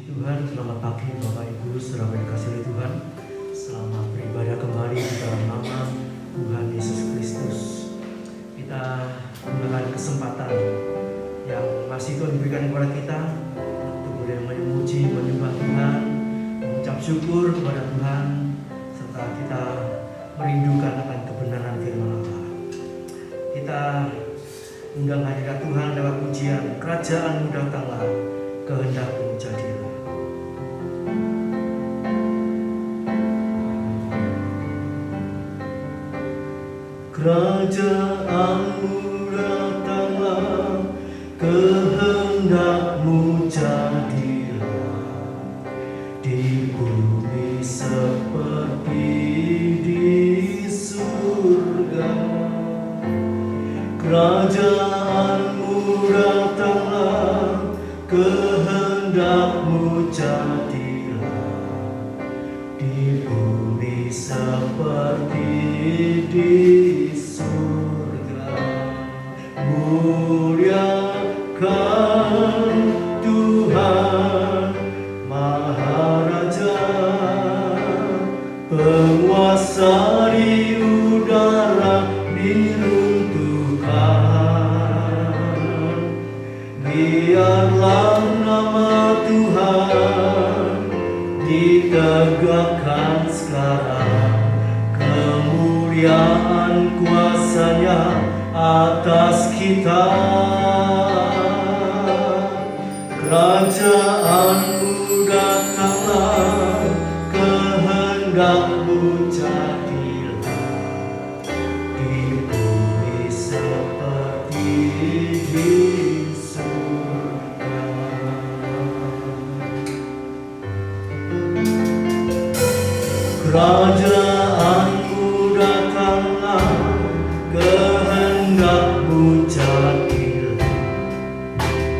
Tuhan, selamat pagi Bapak Ibu, saudara yang dikasihi oleh Tuhan. Selamat beribadah kembali di dalam nama Tuhan Yesus Kristus. Kita menggunakan kesempatan yang masih Tuhan berikan kepada kita untuk boleh memuji, menyembah Tuhan, mengucap syukur kepada Tuhan, serta kita merindukan akan kebenaran firman Allah. Kita undang hadirat Tuhan lewat pujian, kerajaan-Mu datanglah, kehendak-Mu jadilah. Kerajaan-Mu datanglah, kehendak-Mu jadilah, di bumi seperti di surga. Kerajaan-Mu datanglah, kehendak-Mu jadilah, di bumi seperti di surga. Muliakan Tuhan Maharaja, penguasa di udara, di runtuhan. Biarlah nama Tuhan ditegakkan sekarang, kemuliaan kuasa-Nya atas kita. Kerajaan-Mu datanglah, kehendak-Mu jadilah, di bumi seperti di surga. Kerajaan-Mu datanglah, kehendak-Mu jadilah,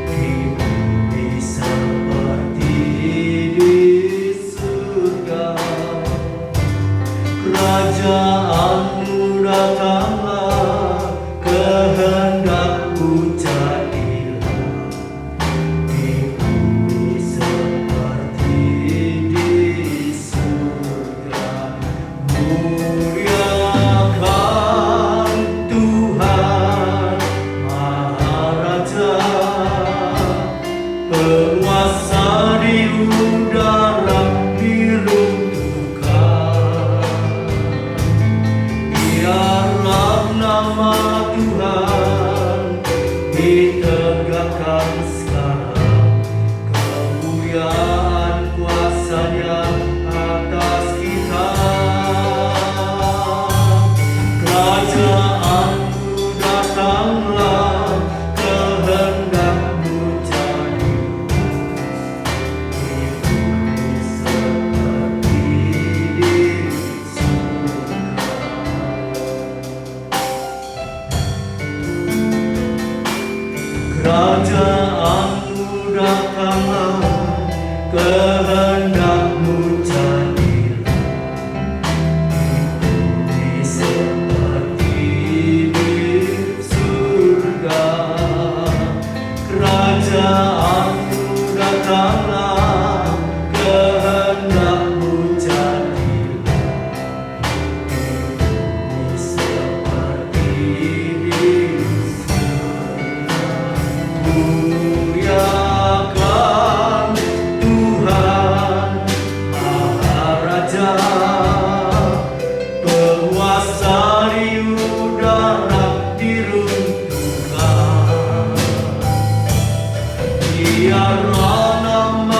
di bumi seperti di surga. Kerajaan-Mu datanglah, kehendak-Mu jadilah, di bumi seperti di surga. Muliakan Tuhan Maharaja, penguasa di udara, di runtuhan. Biarlah nama Tuhan ditegakkan sekarang, kemuliaan kuasa-Nya atas kita. Kerajaan-Mu datanglah, kehendak-Mu jadilah, di bumi seperti di surga. Kerajaan-Mu datanglah, kehendak-Mu jadilah, di bumi seperti di surga. Kerajaan-Mu datanglah, kehendak-Mu jadilah, di bumi seperti di surga. Muliakan Tuhan Maharaja, penguasa di udara, di runtuhan. Biarlah nama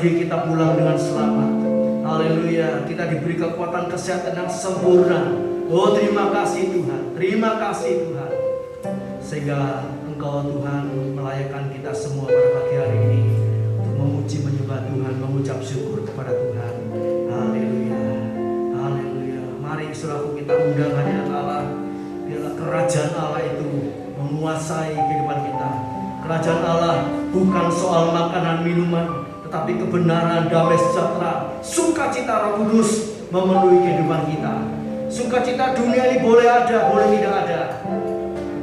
Kita pulang dengan selamat. Haleluya. Kita diberi kekuatan kesehatan yang sempurna. Oh, terima kasih Tuhan. Terima kasih Tuhan. Sehingga Engkau Tuhan melayakkan kita semua pada pagi hari ini untuk memuji menyembah Tuhan, mengucap syukur kepada Tuhan. Haleluya. Haleluya. Mari saudaraku, kita undang hadirat Allah. Biarlah kerajaan Allah itu menguasai kehidupan kita. Kerajaan Allah bukan soal makanan minuman, tapi kebenaran, damai sejahtera, sukacita Roh Kudus memenuhi kehidupan kita. Sukacita dunia ini boleh ada, boleh tidak ada,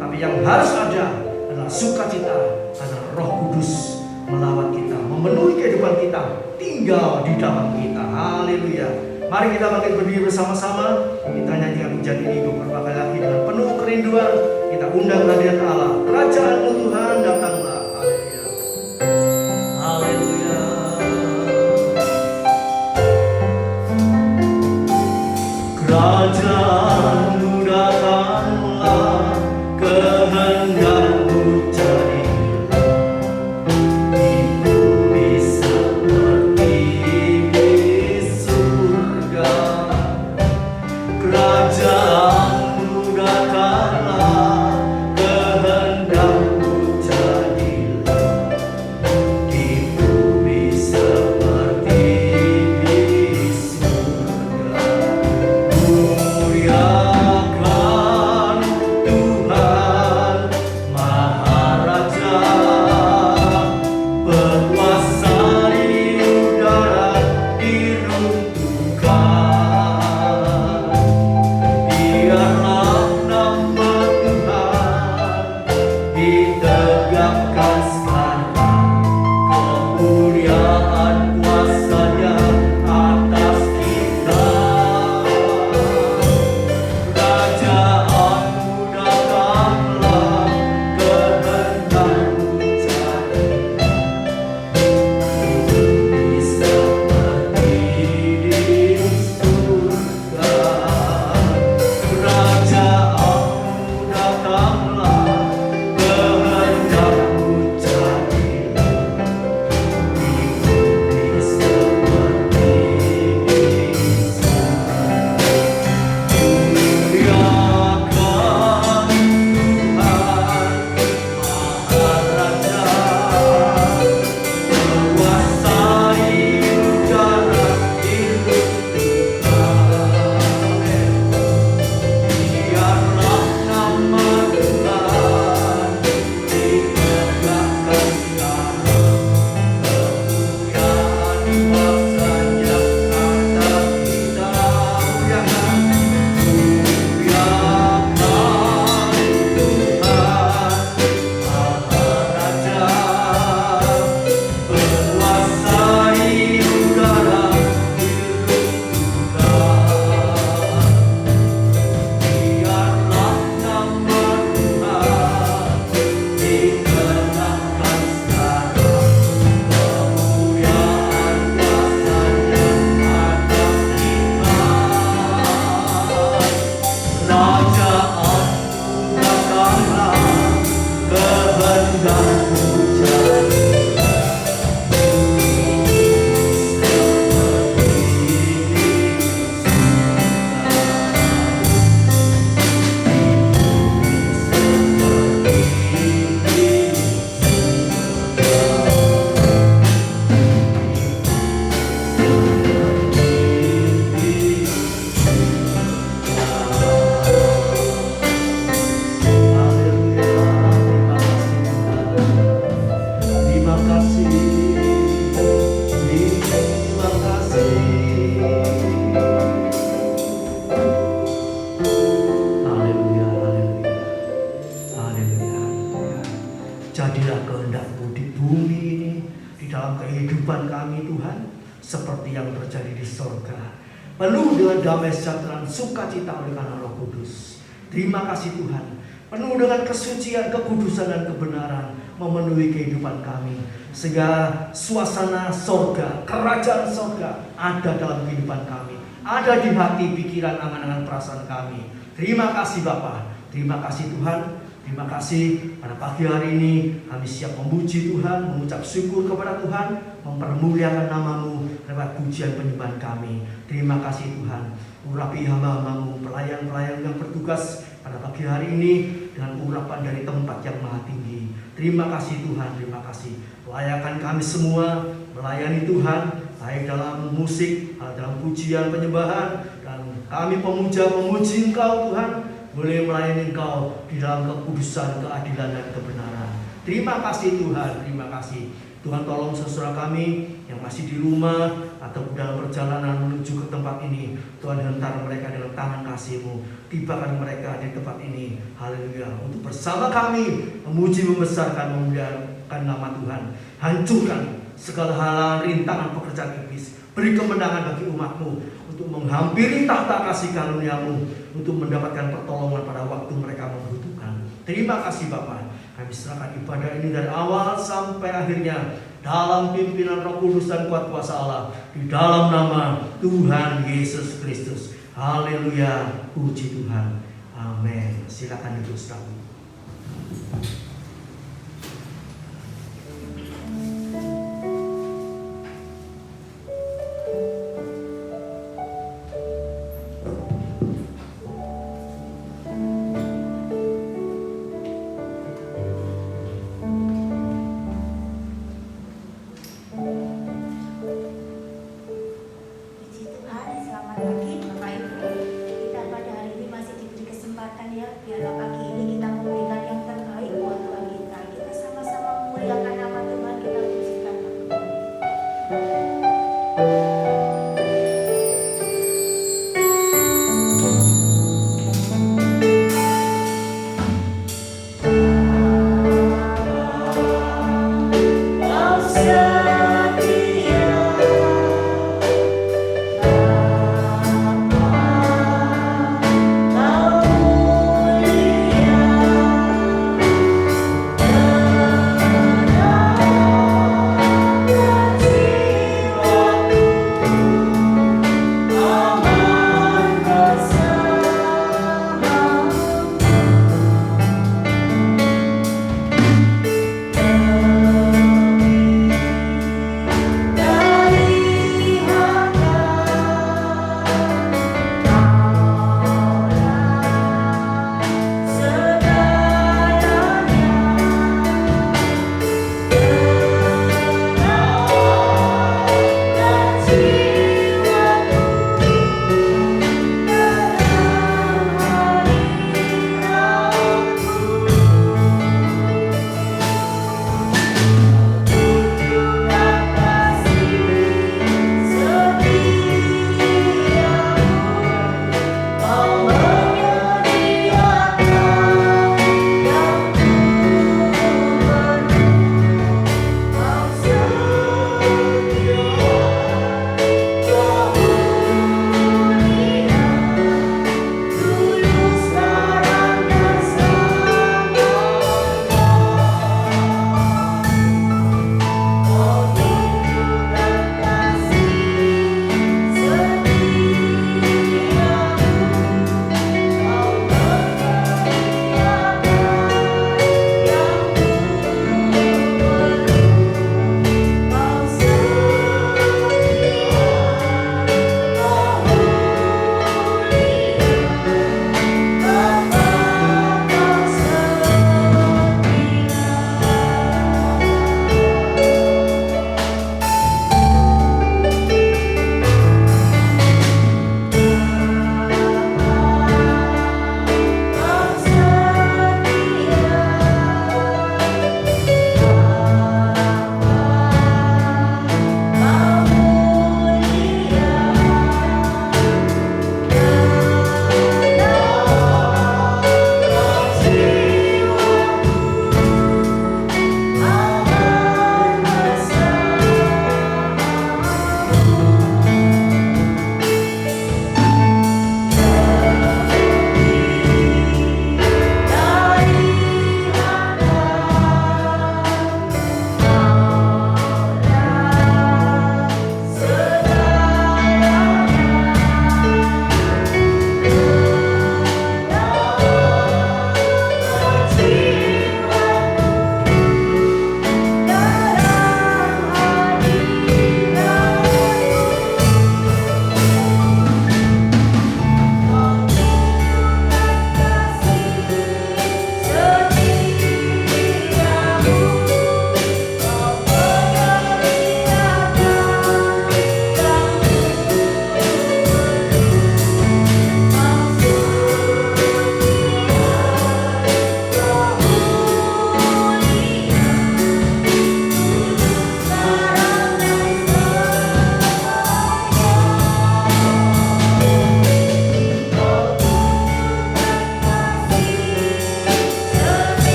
tapi yang harus ada adalah sukacita karena Roh Kudus melawat kita, memenuhi kehidupan kita, tinggal di dalam kita. Haleluya. Mari kita bangkit berdiri bersama-sama. Kita nyanyikan pujian ini beberapa kali lagi dengan penuh kerinduan. Kita undang hadirat Allah. Kerajaan Tuhan datanglah. Kerajaan-Mu datanglah, kehendak-Mu jadilah di bumi seperti di surga. Kerajaan-Mu datanglah, kehendak-Mu jadilah di bumi seperti di surga. penuh dengan damai sejahtera, sukacita oleh karena Roh Kudus. Terima kasih Tuhan, penuh dengan kesucian, kekudusan dan kebenaran memenuhi kehidupan kami, sehingga suasana sorga, kerajaan sorga ada dalam kehidupan kami, ada di hati, pikiran, angan-angan, perasaan kami. Terima kasih Bapa, terima kasih Tuhan. Terima kasih pada pagi hari ini kami siap memuji Tuhan, mengucap syukur kepada Tuhan, mempermuliakan nama-Mu lewat pujian penyembahan kami. Terima kasih Tuhan. Urapi hamba-hamba-Mu, pelayan-pelayan yang bertugas pada pagi hari ini dengan urapan dari tempat yang maha tinggi. Terima kasih Tuhan, terima kasih. Layakan kami semua melayani Tuhan, baik dalam musik, dalam pujian penyembahan, dan kami pemuja memuji Engkau Tuhan, boleh melayani Engkau di dalam kekudusan, keadilan, dan kebenaran. Terima kasih Tuhan, terima kasih. Tuhan tolong saudara kami yang masih di rumah atau dalam perjalanan menuju ke tempat ini. Tuhan hentar mereka dengan tangan kasih-Mu. Tibakan mereka di tempat ini. Haleluya. Untuk bersama kami memuji, membesarkan, memuliakan nama Tuhan. Hancurkan segala hal rintangan pekerjaan iblis. Beri kemenangan bagi umat-Mu untuk menghampiri tahta kasih karunia-Mu, untuk mendapatkan pertolongan pada waktu mereka membutuhkan. Terima kasih Bapa. Kami serahkan ibadah ini dari awal sampai akhirnya dalam pimpinan Roh Kudus dan kuat kuasa Allah, di dalam nama Tuhan Yesus Kristus. Haleluya, puji Tuhan. Amin. Silakan duduk saudara. Biarlah pagi ini kita memberikan yang terbaik buat Tuhan.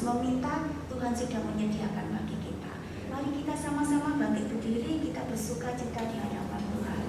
meminta, Tuhan sudah menyediakan bagi kita. Mari kita sama-sama bangkit berdiri, kita bersuka cita di hadapan Tuhan.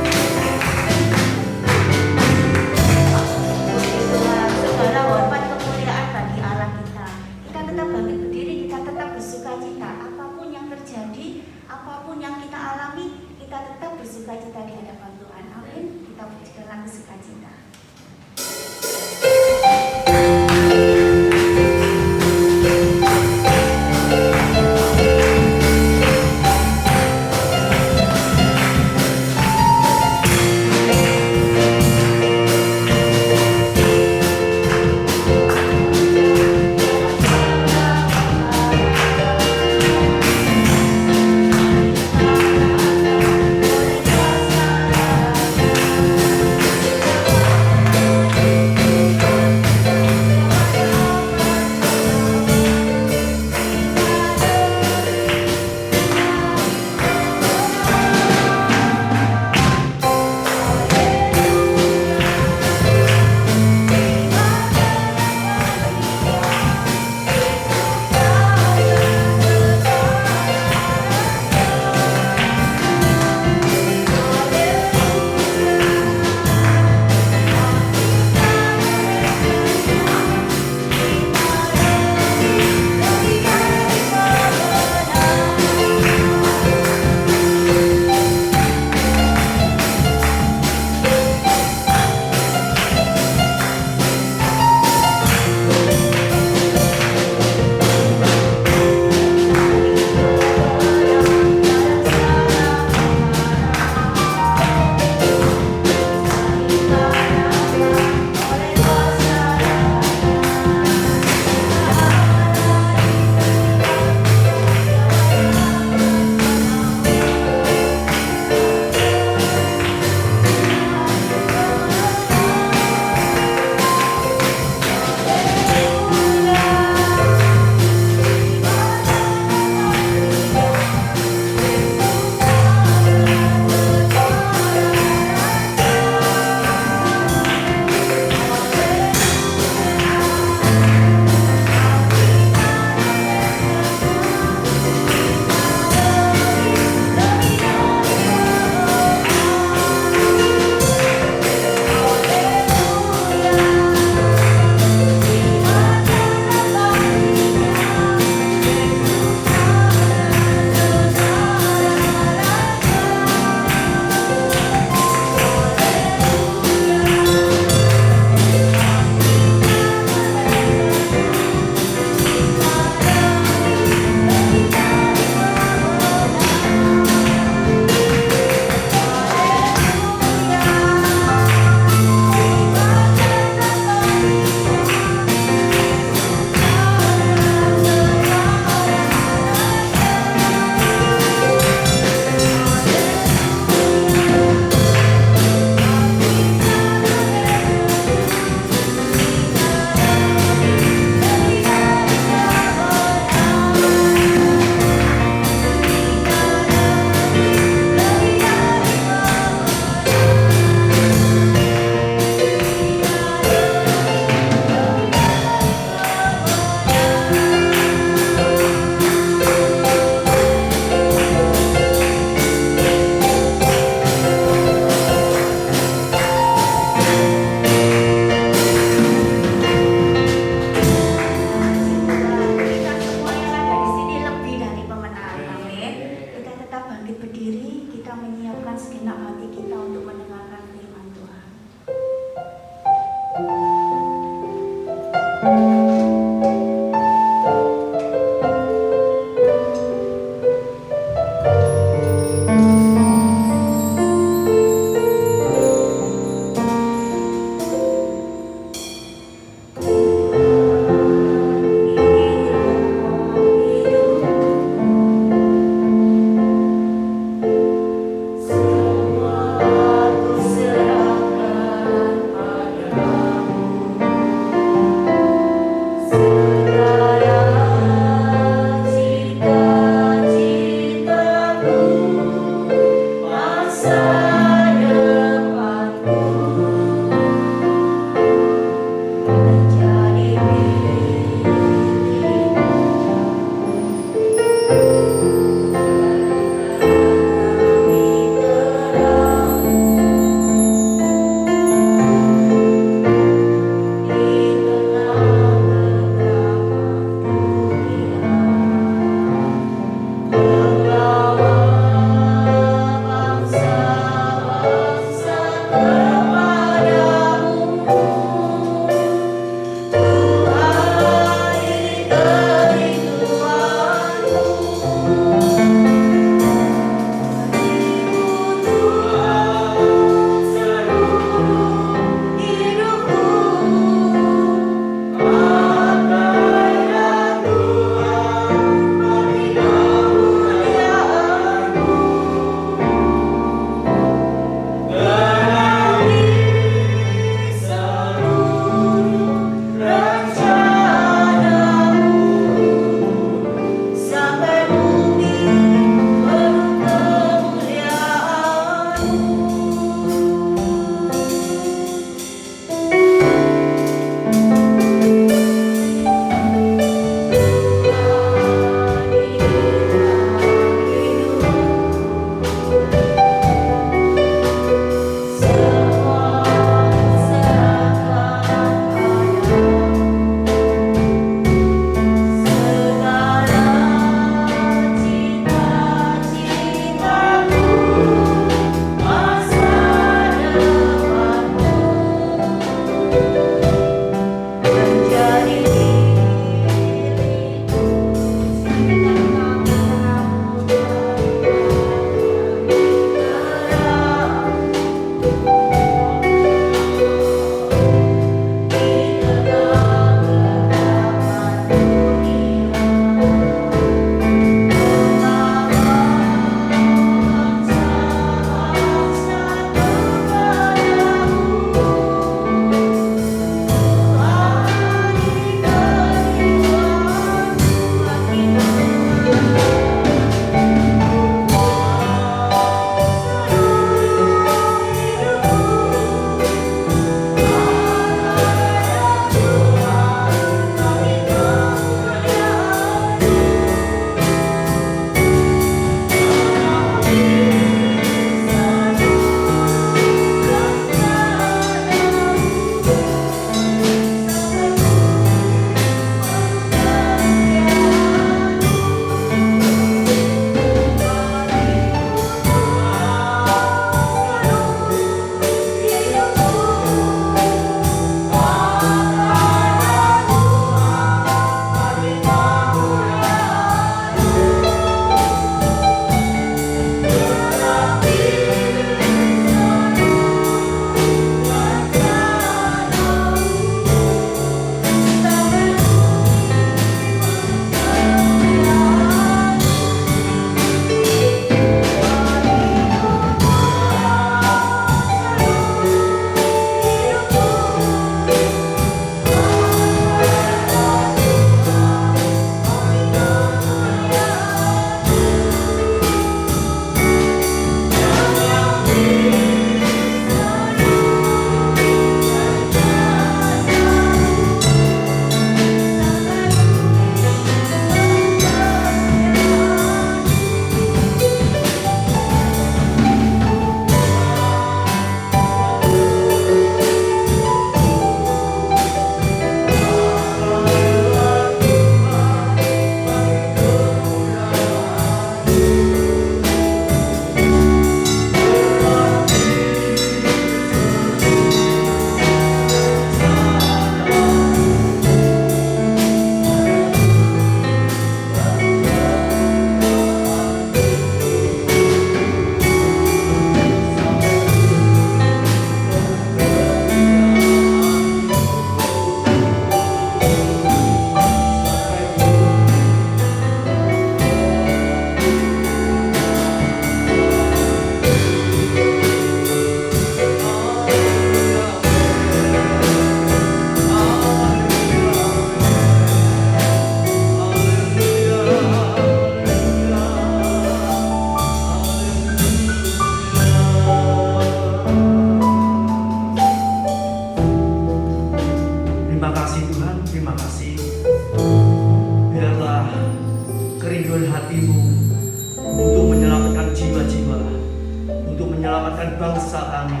bangsa kami.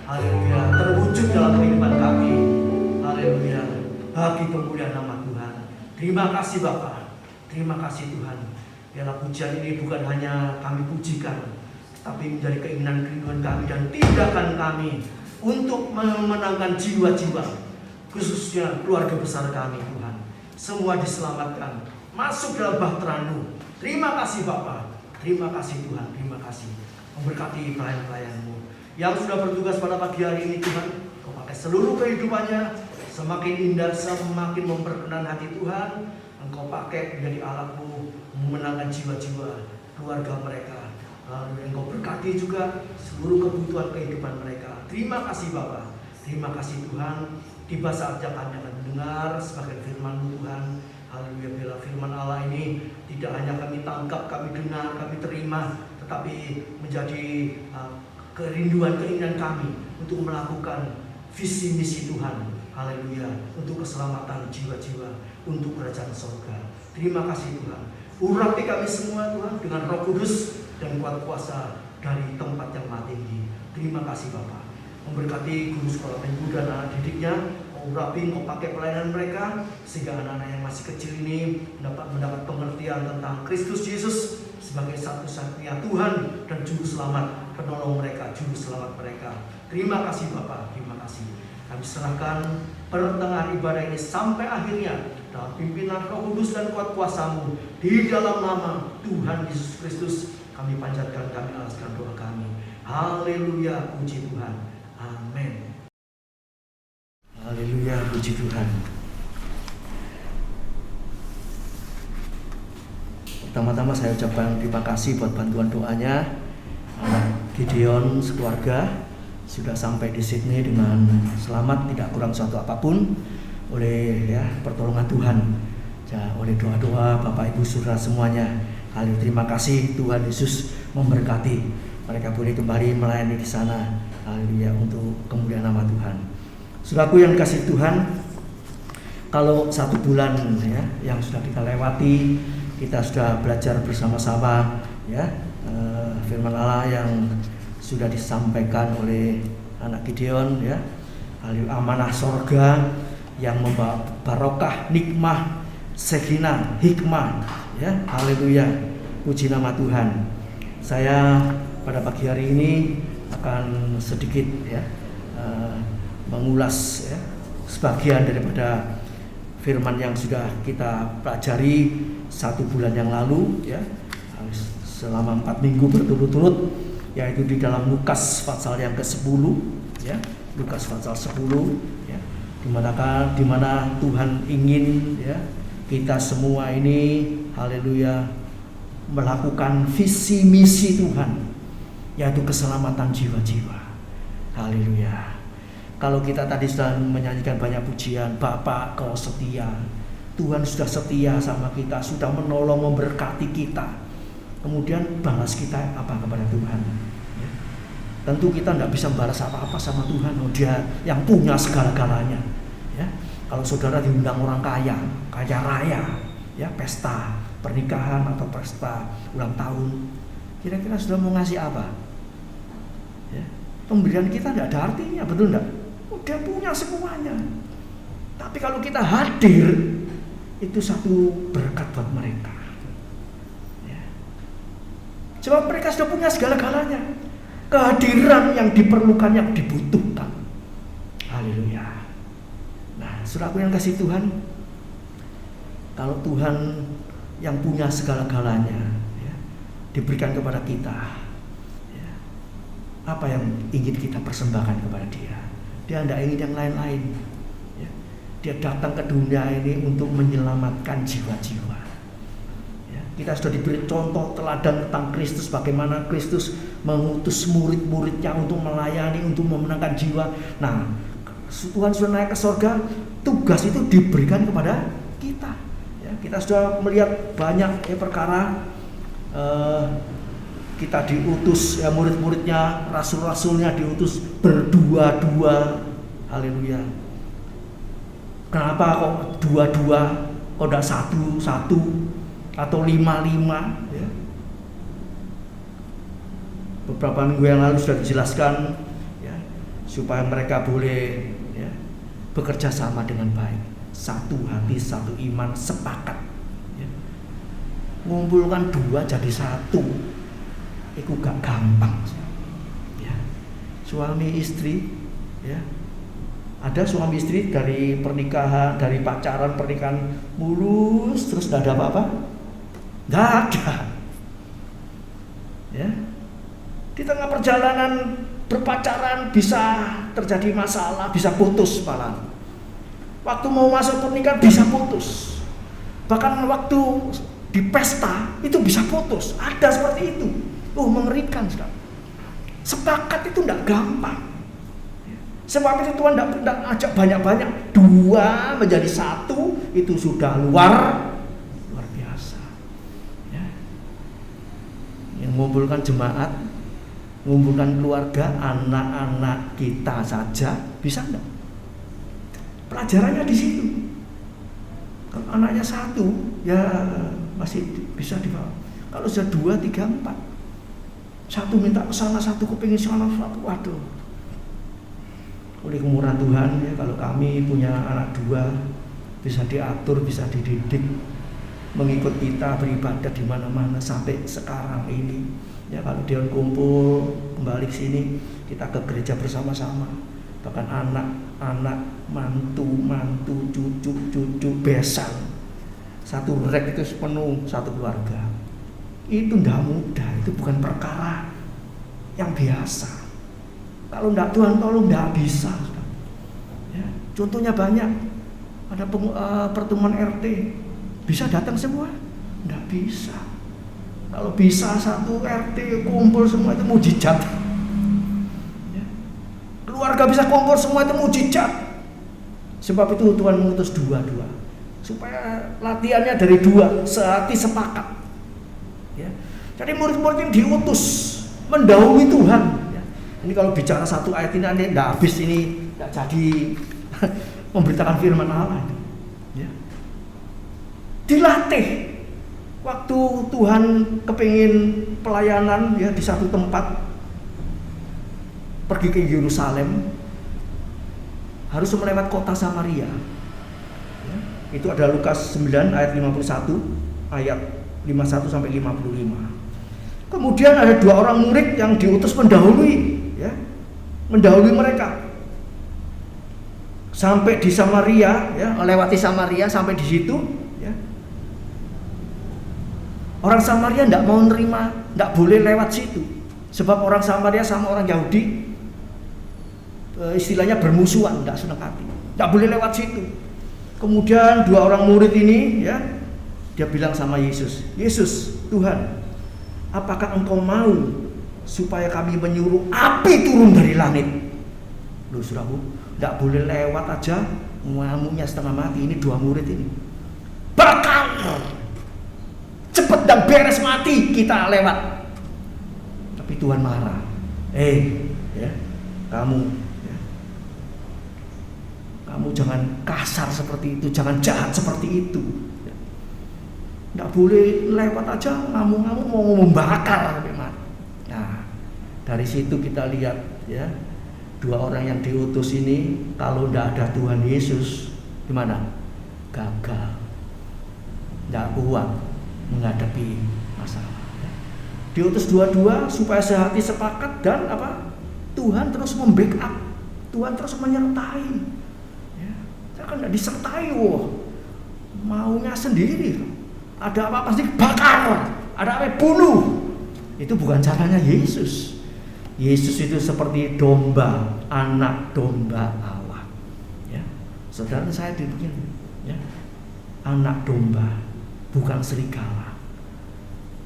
Haleluya, terwujud dalam kehidupan kami. Haleluya, bagi kemuliaan nama Tuhan. Terima kasih Bapa, terima kasih Tuhan. Biarlah pujian ini bukan hanya kami pujikan, tapi menjadi keinginan kerinduan kami dan tindakan kami untuk memenangkan jiwa-jiwa, khususnya keluarga besar kami Tuhan. Semua diselamatkan, masuk dalam bahtera-Mu. Terima kasih Bapa, terima kasih Tuhan, terima kasih. Memberkati pelayan-pelayan-Mu yang sudah bertugas pada pagi hari ini Tuhan. Kau pakai seluruh kehidupannya semakin indah, semakin memperkenan hati Tuhan. Engkau pakai menjadi alat-Mu memenangkan jiwa-jiwa keluarga mereka. Lalu Engkau berkati juga seluruh kebutuhan kehidupan mereka. Terima kasih Bapa, terima kasih Tuhan. Tiba saatnya kami akan mendengar sebagai firman-Mu Tuhan. Haleluya, bila firman Allah ini tidak hanya kami tangkap, kami dengar, kami terima, tetapi menjadi kerinduan, keinginan kami untuk melakukan visi misi Tuhan. Haleluya, untuk keselamatan jiwa-jiwa, untuk kerajaan surga. Terima kasih Tuhan. Urapi kami semua Tuhan dengan Roh Kudus dan kuat kuasa dari tempat yang maha tinggi. Terima kasih Bapa. Memberkati guru sekolah minggu dan anak didiknya. Urapi, Engkau pakai pelayanan mereka sehingga anak-anak yang masih kecil ini mendapat pengertian tentang Kristus Yesus sebagai satu-satunya Tuhan dan Juru Selamat, penolong mereka, Juru Selamat mereka. Terima kasih Bapa, terima kasih. Kami serahkan pertengahan ibadah ini sampai akhirnya dalam pimpinan Roh Kudus dan kuat kuasa-Mu. Di dalam nama Tuhan Yesus Kristus kami panjatkan, kami alaskan doa kami. Haleluya, puji Tuhan. Amin. Haleluya, puji Tuhan. Pertama-tama saya ucapkan terima kasih buat bantuan doanya Gideon sekeluarga sudah sampai di Sydney dengan selamat, tidak kurang suatu apapun oleh pertolongan Tuhan, oleh doa-doa Bapak Ibu Saudara semuanya. Haleluya, terima kasih. Tuhan Yesus memberkati. Mereka boleh kembali melayani di sana. Haleluya, untuk kemuliaan nama Tuhan. Saudaraku yang dikasihi Tuhan, kalau 1 bulan yang sudah kita lewati, kita sudah belajar bersama-sama firman Allah yang sudah disampaikan oleh anak Gideon, amanah sorga yang membawa barokah, nikmah, sekinah, hikmah, haleluya, puji nama Tuhan. Saya pada pagi hari ini akan sedikit mengulas sebagian daripada firman yang sudah kita pelajari 1 bulan yang lalu, selama 4 minggu berturut-turut, yaitu di dalam Lukas pasal yang ke-10, Lukas pasal 10, di mana Tuhan ingin kita semua ini, haleluya, melakukan visi misi Tuhan, yaitu keselamatan jiwa-jiwa. Haleluya. Kalau kita tadi sudah menyanyikan banyak pujian, Bapa Kau setia, Tuhan sudah setia sama kita, sudah menolong, memberkati kita. Kemudian balas kita apa kepada Tuhan? Tentu kita tidak bisa balas apa-apa sama Tuhan. Dia yang punya segala-galanya. Kalau saudara diundang orang kaya raya, pesta pernikahan atau pesta ulang tahun, kira-kira sudah mau ngasih apa? Pemberian kita tidak ada artinya, betul tidak? Dia punya semuanya. Tapi kalau kita hadir, itu satu berkat buat mereka. Sebab mereka sudah punya segala-galanya. Kehadiran yang diperlukan, yang dibutuhkan. Haleluya. Nah, saudaraku yang kasih Tuhan, kalau Tuhan yang punya segala-galanya diberikan kepada kita, apa yang ingin kita persembahkan kepada Dia? Dia tidak ingin yang lain-lain. Dia datang ke dunia ini untuk menyelamatkan jiwa-jiwa. Kita sudah diberi contoh teladan tentang Kristus, bagaimana Kristus mengutus murid-muridnya untuk melayani, untuk memenangkan jiwa. Nah, Tuhan sudah naik ke surga, tugas itu diberikan kepada kita. Kita sudah melihat banyak perkara. Kita diutus, murid-muridnya, rasul-rasulnya diutus berdua-dua. Haleluya. Kenapa kok dua-dua? Kok tidak satu-satu atau 5-5? beberapa minggu yang lalu sudah dijelaskan ya, supaya mereka boleh ya, bekerja sama dengan baik, satu hati, satu iman, sepakat ya. Ngumpulkan dua jadi satu itu gak gampang ya. Suami istri ya, ada suami istri dari pernikahan, dari pacaran, pernikahan mulus terus gak ada apa-apa, gak ada ya. Di tengah perjalanan berpacaran bisa terjadi masalah, bisa putus malah. Waktu mau masuk pernikahan bisa putus. Bahkan waktu di pesta itu bisa putus. Ada seperti itu. Mengerikan sekali. Sepakat itu tidak gampang. Sebab itu Tuhan tidak ajak banyak-banyak. Dua menjadi satu itu sudah luar biasa. Ya. Yang mengumpulkan jemaat, mengumpulkan keluarga, anak-anak kita saja bisa enggak? Pelajarannya di situ. Kalau anaknya satu, ya masih bisa dibawa. Kalau sudah 2, 3, 4, satu minta ke sana, satu kepingin sana, satu, waduh. Oleh kemurahan Tuhan ya, kalau kami punya anak 2 bisa diatur, bisa dididik, mengikut kita beribadah di mana-mana sampai sekarang ini. Ya kalau dia kumpul kembali ke sini, kita ke gereja bersama-sama. Bahkan anak-anak, mantu, cucu, besan. Satu rek itu penuh satu keluarga. Itu tidak mudah, itu bukan perkara yang biasa. Kalau tidak Tuhan tolong tidak bisa. Ya, contohnya banyak. Ada pertemuan RT, bisa datang semua? Tidak bisa. Kalau bisa satu RT kumpul semua itu mujizat. Ya. Keluarga bisa kumpul semua itu mujizat. Sebab itu Tuhan mengutus 2 supaya latihannya dari 2, sehati sepakat. Ya. Jadi murid-murid ini diutus mendahului Tuhan. Ya. Ini kalau bicara satu ayat ini tidak habis, ini tidak jadi memberitakan firman Allah. Ya. Dilatih. Waktu Tuhan kepingin pelayanan ya di satu tempat, pergi ke Yerusalem, harus melewati kota Samaria ya, itu ada Lukas 9 ayat 51 ayat 51 sampai 55. Kemudian ada 2 orang murid yang diutus mendahului ya, mendahului mereka sampai di Samaria ya, melewati Samaria sampai di situ ya. Orang Samaria tidak mau nerima, tidak boleh lewat situ. Sebab orang Samaria sama orang Yahudi istilahnya bermusuhan, tidak senang hati. Tidak boleh lewat situ. Kemudian 2 orang murid ini ya, dia bilang sama Yesus, Yesus, Tuhan, apakah engkau mau supaya kami menyuruh api turun dari langit? Loh saudaraku, tidak boleh lewat aja, ngamuknya setengah mati. Ini 2 murid ini bakar, cepat dan beres mati kita lewat. Tapi Tuhan marah. Ya, kamu jangan kasar seperti itu, jangan jahat seperti itu. Tidak boleh lewat aja ngamuk-ngamuk mau membakar. Nah, dari situ kita lihat ya, 2 orang yang diutus ini kalau tidak ada Tuhan Yesus gimana? Gagal, tidak kuat menghadapi masalah. Diutus 2 supaya sehati sepakat dan apa? Tuhan terus membackup, Tuhan terus menyertai. Ya, saya kan tidak disertai, maunya sendiri. Ada apa pasti bakar, ada apa bunuh. Itu bukan caranya Yesus. Yesus itu seperti domba, anak domba Allah. Ya, saudara saya dibikin, ya, anak domba. Bukan serigala.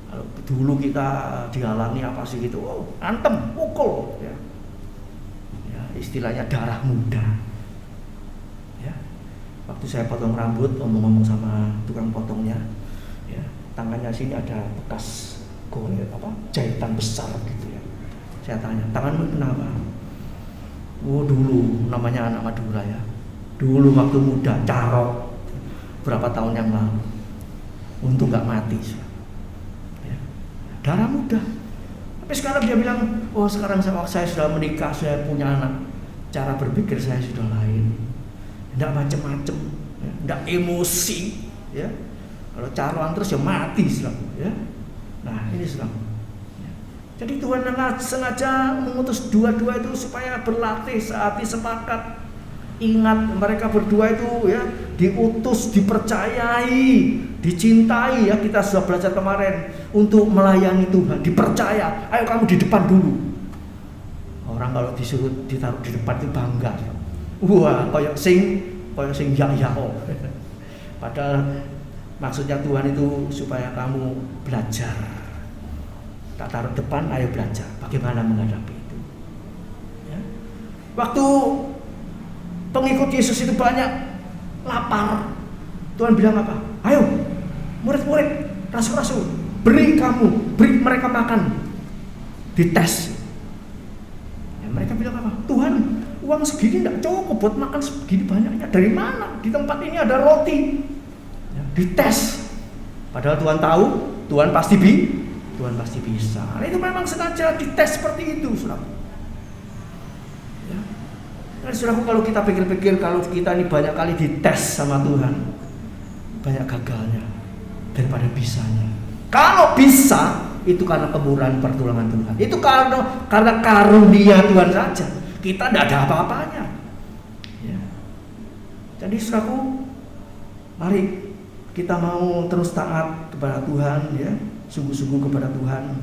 Kalau dulu kita dialami apa sih gitu, antem, pukul, ya. Ya, istilahnya darah muda. Ya. Waktu saya potong rambut, ngomong-ngomong sama tukang potongnya, ya, tangannya sini ada bekas jahitan besar gitu ya. Saya tanya, tanganmu kenapa? Dulu namanya anak Madura ya. Dulu waktu muda, carok, berapa tahun yang lalu. Untuk gak mati ya. Darah muda. Tapi sekarang dia bilang, oh sekarang saya sudah menikah, saya punya anak, cara berpikir saya sudah lain, tidak macam-macam, ya, tidak emosi, ya. Kalau caroan terus ya mati, saudaraku, ya. Nah ini saudaraku. Ya. Jadi Tuhan sengaja mengutus dua-dua itu supaya berlatih, sehati sepakat. Ingat mereka berdua itu ya diutus, dipercayai, dicintai ya, kita sudah belajar kemarin, untuk melayani Tuhan, dipercaya. Ayo kamu di depan dulu. Orang kalau disuruh ditaruh di depan itu bangga. Wah, koyok sing ya. Padahal maksudnya Tuhan itu supaya kamu belajar. Tak taruh depan, ayo belajar bagaimana menghadapi itu. Ya. Waktu pengikut Yesus itu banyak, lapar, Tuhan bilang apa? Ayo, murid-murid, rasul-rasul, beri mereka makan. Dites. Ya, mereka bilang apa? Tuhan, uang segini tidak cukup buat makan segini banyaknya. Dari mana? Di tempat ini ada roti. Ya, dites. Padahal Tuhan tahu, Tuhan pasti bisa. Nah, itu memang sengaja dites seperti itu, saudara. Nah, saudaraku, kalau kita pikir-pikir, kalau kita ini banyak kali dites sama Tuhan, banyak gagalnya daripada bisanya. Kalau bisa, itu karena kemurahan pertolongan Tuhan. Itu karena karunia Tuhan saja. Kita tidak ada apa-apanya. Ya. Jadi saudaraku, mari kita mau terus taat kepada Tuhan, ya, sungguh-sungguh kepada Tuhan,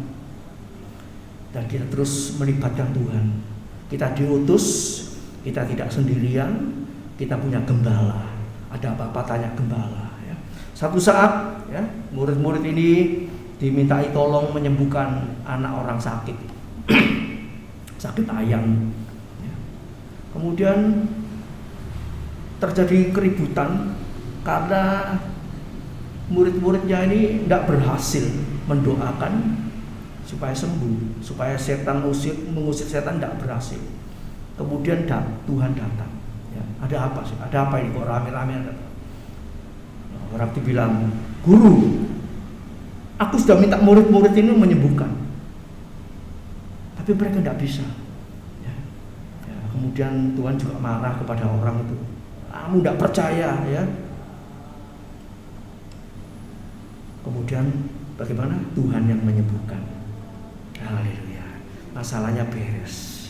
dan kita terus melibatkan Tuhan. Kita diutus. Kita tidak sendirian, kita punya gembala. Ada apa-apa tanya gembala. Ya. Satu saat, ya, murid-murid ini dimintai tolong menyembuhkan anak orang sakit, sakit ayam. Ya. Kemudian terjadi keributan karena murid-muridnya ini tidak berhasil mendoakan supaya sembuh, supaya setan mengusir setan tidak berhasil. Kemudian Tuhan datang. Ya, ada apa sih? Ada apa ini kok rame-rame datang? Orang itu bilang, Guru, aku sudah minta murid-murid ini menyembuhkan, tapi mereka tidak bisa. Ya. Ya, kemudian Tuhan juga marah kepada orang itu. Kamu tidak percaya, ya. Kemudian bagaimana? Tuhan yang menyembuhkan. Haleluya. Masalahnya beres.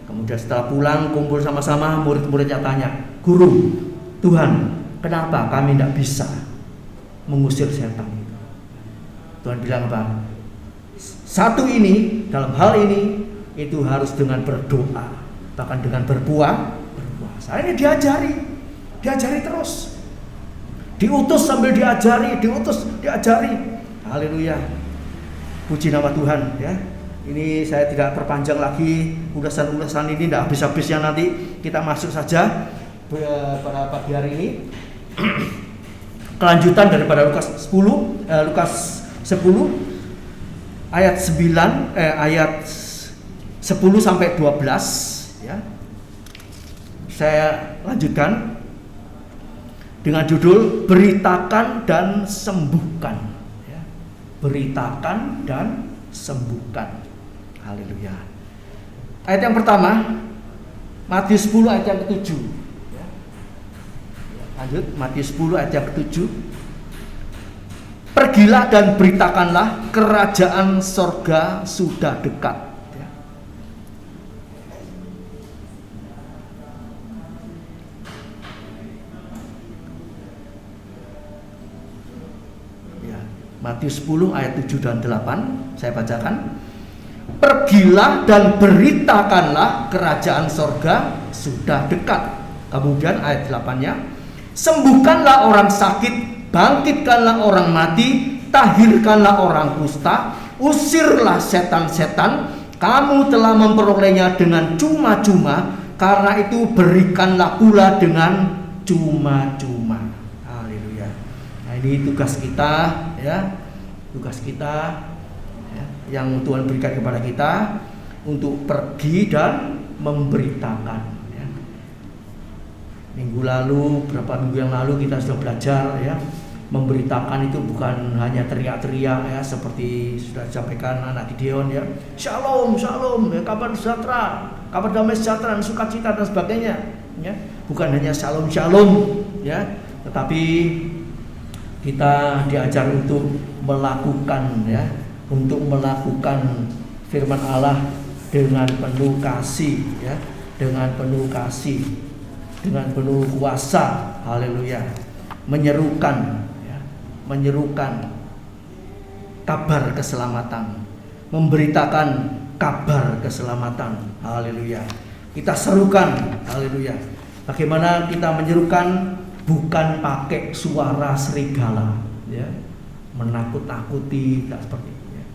Kemudian setelah pulang, kumpul sama-sama, murid-muridnya tanya, Guru, Tuhan, kenapa kami tidak bisa mengusir setan itu? Tuhan bilang apa? Satu ini, dalam hal ini, itu harus dengan berdoa, bahkan dengan berpuasa. Ini diajari terus. Diutus sambil diajari. Haleluya. Puji nama Tuhan, ya. Ini saya tidak perpanjang lagi, ulasan ini tidak habis-habisnya, nanti kita masuk saja pada pagi hari ini. Kelanjutan daripada Lukas 10 ayat 10 sampai 12, ya. Saya lanjutkan dengan judul beritakan dan sembuhkan, ya. Beritakan dan sembuhkan. Haleluya. Ayat yang pertama, Matius 10 ayat yang ke-7. Ya. Lanjut, Matius 10 ayat yang ke-7. Pergilah dan beritakanlah, kerajaan sorga sudah dekat. Ya. Ya. Matius 10 ayat 7 dan 8, saya bacakan. Pergilah dan beritakanlah, kerajaan sorga sudah dekat. Kemudian ayat 8-nya, sembuhkanlah orang sakit, bangkitkanlah orang mati, tahirkanlah orang kusta, usirlah setan-setan. Kamu telah memperolehnya dengan cuma-cuma, karena itu berikanlah pula dengan cuma-cuma. Haleluya. Nah, ini tugas kita, ya. Tugas kita, yang Tuhan berikan kepada kita untuk pergi dan memberitakan, ya. Beberapa minggu yang lalu kita sudah belajar, ya, Memberitakan itu bukan hanya teriak-teriak ya, seperti sudah disampaikan anak Gideon ya, shalom, shalom, ya, kabar sejahtera, kabar damai sejahtera, sukacita dan sebagainya ya. Bukan hanya shalom, shalom ya, tetapi kita diajar untuk melakukan ya, untuk melakukan firman Allah dengan penuh kasih ya, dengan penuh kasih, dengan penuh kuasa. Haleluya. Menyerukan kabar keselamatan, memberitakan kabar keselamatan. Haleluya. Kita serukan, haleluya. Bagaimana kita menyerukan? Bukan pakai suara serigala ya, menakut-nakuti, tidak seperti itu ya.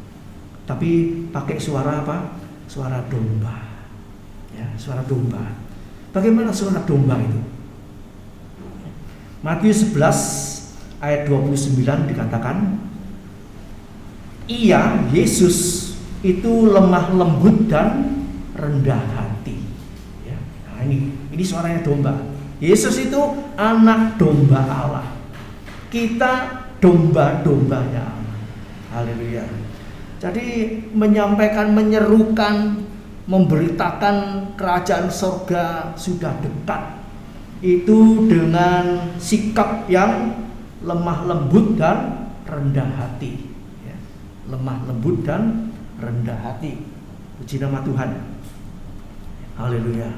Tapi pakai suara apa? Suara domba ya, suara domba. Bagaimana suara domba itu? Matius 11 ayat 29 dikatakan, Ia, Yesus, itu lemah lembut dan rendah hati ya. Nah ini suaranya domba. Yesus itu anak domba Allah. Kita domba-dombanya Allah. Haleluya. Jadi menyampaikan, menyerukan, memberitakan kerajaan surga sudah dekat, itu dengan sikap yang lemah lembut dan rendah hati ya. Lemah lembut dan rendah hati. Puji nama Tuhan. Haleluya.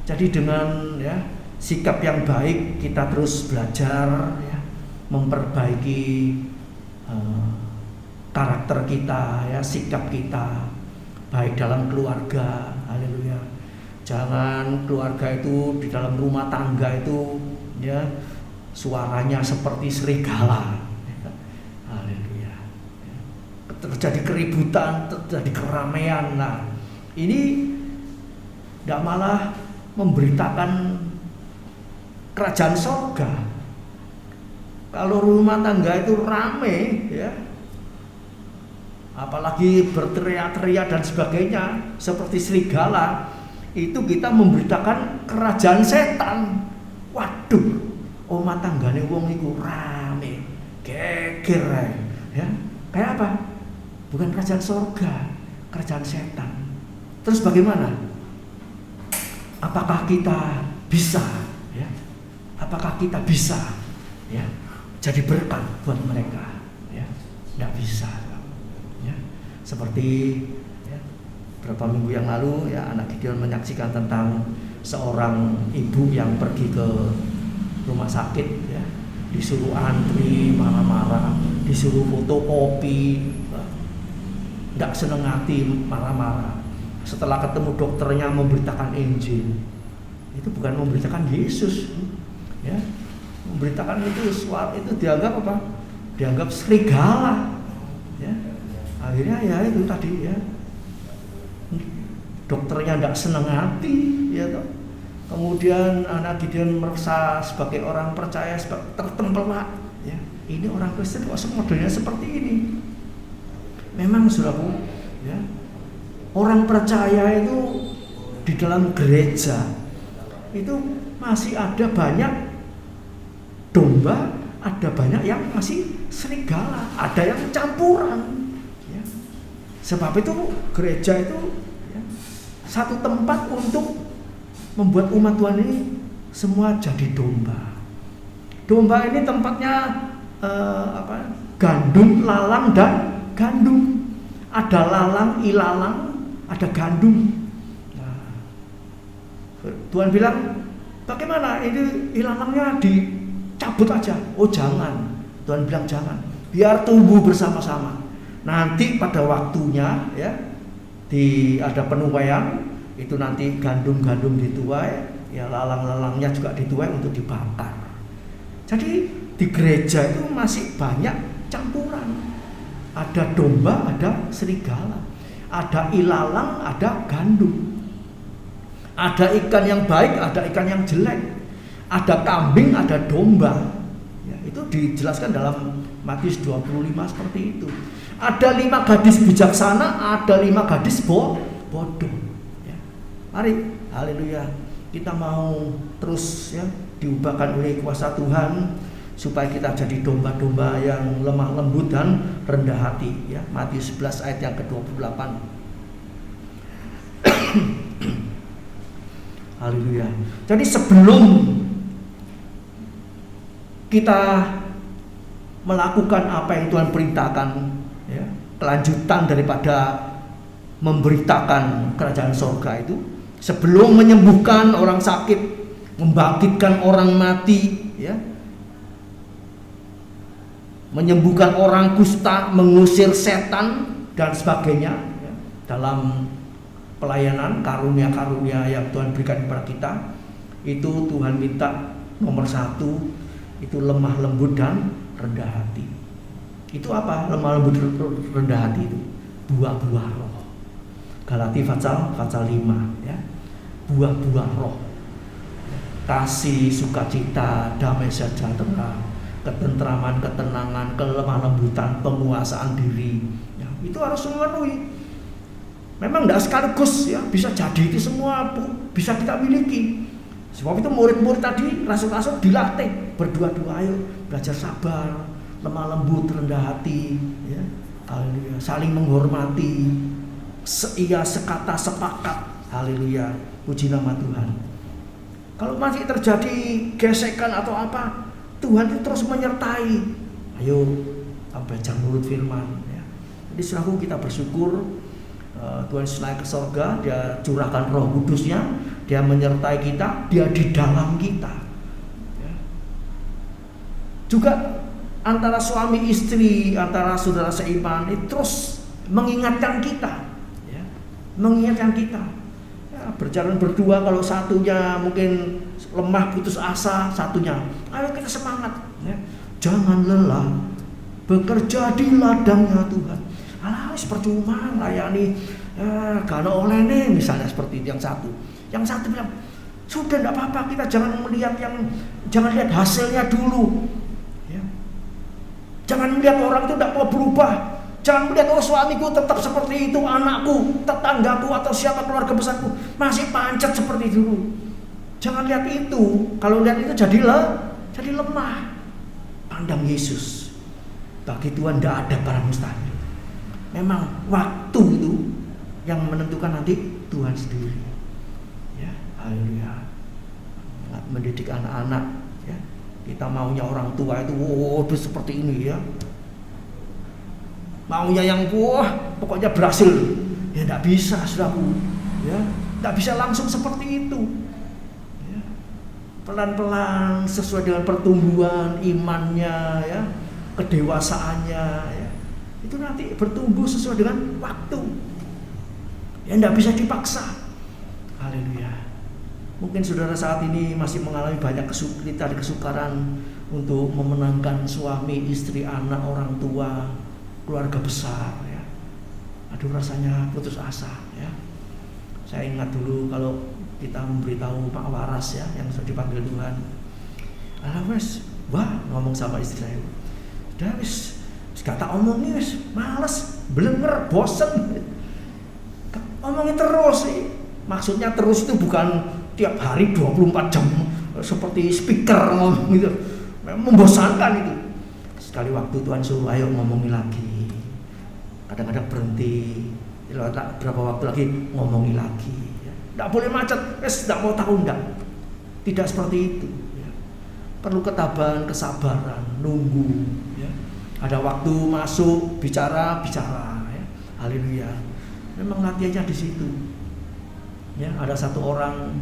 Jadi dengan ya, sikap yang baik kita terus belajar ya, memperbaiki karakter kita ya, sikap kita baik dalam keluarga. Haleluya. Jangan keluarga itu di dalam rumah tangga itu ya, suaranya seperti serigala. Haleluya. Terjadi keributan, terjadi keramaian. Nah, ini tidak malah memberitakan kerajaan surga. Kalau rumah tangga itu rame ya, apalagi berteriak-teriak dan sebagainya seperti serigala, itu kita memberitakan kerajaan setan. Waduh, rumah tanggane wong iku rame, geger ya. Kayak apa? Bukan kerajaan surga, kerajaan setan. Terus bagaimana? Apakah kita bisa ya? Apakah kita bisa ya, jadi berkat buat mereka ya? Tidak bisa ya. Seperti ya, beberapa minggu yang lalu ya, anak Gideon menyaksikan tentang seorang ibu yang pergi ke rumah sakit ya, disuruh antri marah-marah, disuruh fotokopi, tidak seneng hati, marah-marah. Setelah ketemu dokternya memberitakan Injil, itu bukan memberitakan Yesus ya. Memberitakan itu dianggap apa? Dianggap serigala ya. Akhirnya ya itu tadi ya, dokternya tidak senang hati ya toh. Kemudian anak Gideon merasa sebagai orang percaya, tertempelak ya. Ini orang Kristen kok modelnya seperti ini. Memang saudaraku ya, orang percaya itu di dalam gereja itu masih ada banyak domba, ada banyak yang masih serigala, ada yang campuran ya. Sebab itu gereja itu ya, satu tempat untuk membuat umat Tuhan ini semua jadi domba. Domba ini tempatnya gandum, lalang dan gandum. Ada lalang, ilalang, ada gandum. Nah, Tuhan bilang, bagaimana ini ilalangnya dicabut aja? Oh jangan. Tuhan bilang jangan. Biar tumbuh bersama-sama. Nanti pada waktunya ya, ada penuaian. Itu nanti gandum-gandum dituai, ya lalang-lalangnya juga dituai untuk dibakar. Jadi di gereja itu masih banyak campuran. Ada domba, ada serigala. Ada ilalang, ada gandum. Ada ikan yang baik, ada ikan yang jelek. Ada kambing, ada domba. Ya, itu dijelaskan dalam Matius 25 seperti itu. Ada 5 gadis bijaksana, ada 5 gadis bodoh. Mari, haleluya, kita mau terus ya diubahkan oleh kuasa Tuhan supaya kita jadi domba-domba yang lemah lembut dan rendah hati, ya. Matius 11 ayat yang ke-28. Haleluya. Jadi sebelum kita melakukan apa yang Tuhan perintahkan, ya, kelanjutan daripada memberitakan kerajaan sorga itu, sebelum menyembuhkan orang sakit, membangkitkan orang mati, ya, menyembuhkan orang kusta, mengusir setan dan sebagainya, ya, dalam pelayanan karunia-karunia yang Tuhan berikan kepada kita, itu Tuhan minta nomor 1 itu lemah lembut dan rendah hati. Itu apa lemah lembut rendah hati itu? Buah-buah roh. Galati pasal 5, ya. Buah-buah roh. Kasih, sukacita, damai sejahtera, ketentraman, ketenangan, kelemah lembutan, penguasaan diri, ya, itu harus memenuhi. Memang tidak sekaligus, ya, bisa jadi itu semua bisa kita miliki. Sebab itu murid-murid tadi, rasul-rasul dilatih berdua-dua, ayo belajar sabar, lemah lembut, rendah hati, ya, haleluya, saling menghormati, sekata sepakat, haleluya, puji nama Tuhan. Kalau masih terjadi gesekan atau apa, Tuhan itu terus menyertai. Ayo belajar menurut firman, ya. Jadi saudaraku, kita bersyukur Tuhan Yesus naik ke sorga, Dia curahkan Roh Kudusnya, Dia menyertai kita, Dia di dalam kita, ya. Juga antara suami istri, antara saudara seiman itu terus mengingatkan kita, ya, mengingatkan kita, ya, berjalan berdua. Kalau satunya mungkin lemah putus asa, satunya ayo kita semangat, ya. Jangan lelah bekerja di ladangnya Tuhan. Alah, percuma melayani, karena oleh nih, misalnya seperti itu. Yang satu bilang sudah tidak apa-apa, kita jangan lihat hasilnya dulu, ya. Jangan melihat orang itu tidak mau berubah, jangan melihat suamiku tetap seperti itu, anakku, tetanggaku atau siapa keluarga besarku masih pancet seperti dulu. Jangan lihat itu. Kalau lihat itu jadi lemah. Pandang Yesus. Bagi Tuhan tidak ada barang mustahil. Memang waktu itu yang menentukan nanti Tuhan sendiri, ya, haleluya. Mendidik anak-anak, ya, kita maunya orang tua itu seperti ini, ya, maunya yang pokoknya berhasil, ya tidak bisa, saudaraku, ya, tidak bisa langsung seperti itu, ya. Pelan-pelan sesuai dengan pertumbuhan imannya, ya, kedewasaannya, ya, itu nanti bertumbuh sesuai dengan waktu, ya, tidak bisa dipaksa. Haleluya. Mungkin saudara saat ini masih mengalami banyak kesulitan, kesukaran untuk memenangkan suami, istri, anak, orang tua, keluarga besar, ya. Aduh, rasanya putus asa, ya. Saya ingat dulu kalau kita memberitahu Pak Waras, ya, yang sudah dipanggil Tuhan, ngomong sama istri saya, udah wis kata omongin wis, males, blenger, bosen, omongin terus sih. Maksudnya terus itu bukan tiap hari 24 jam seperti speaker ngomong gitu, membosankan itu. Sekali waktu Tuhan suruh ayo ngomongin lagi, kadang-kadang berhenti, berapa waktu lagi ngomongin lagi, ya. Tidak boleh macet, tidak mau tahu, tidak seperti itu, ya. Perlu ketabahan, kesabaran, nunggu, ya. Ada waktu masuk, bicara, ya. Haleluya. Memang latihannya di situ. Ya, ada satu orang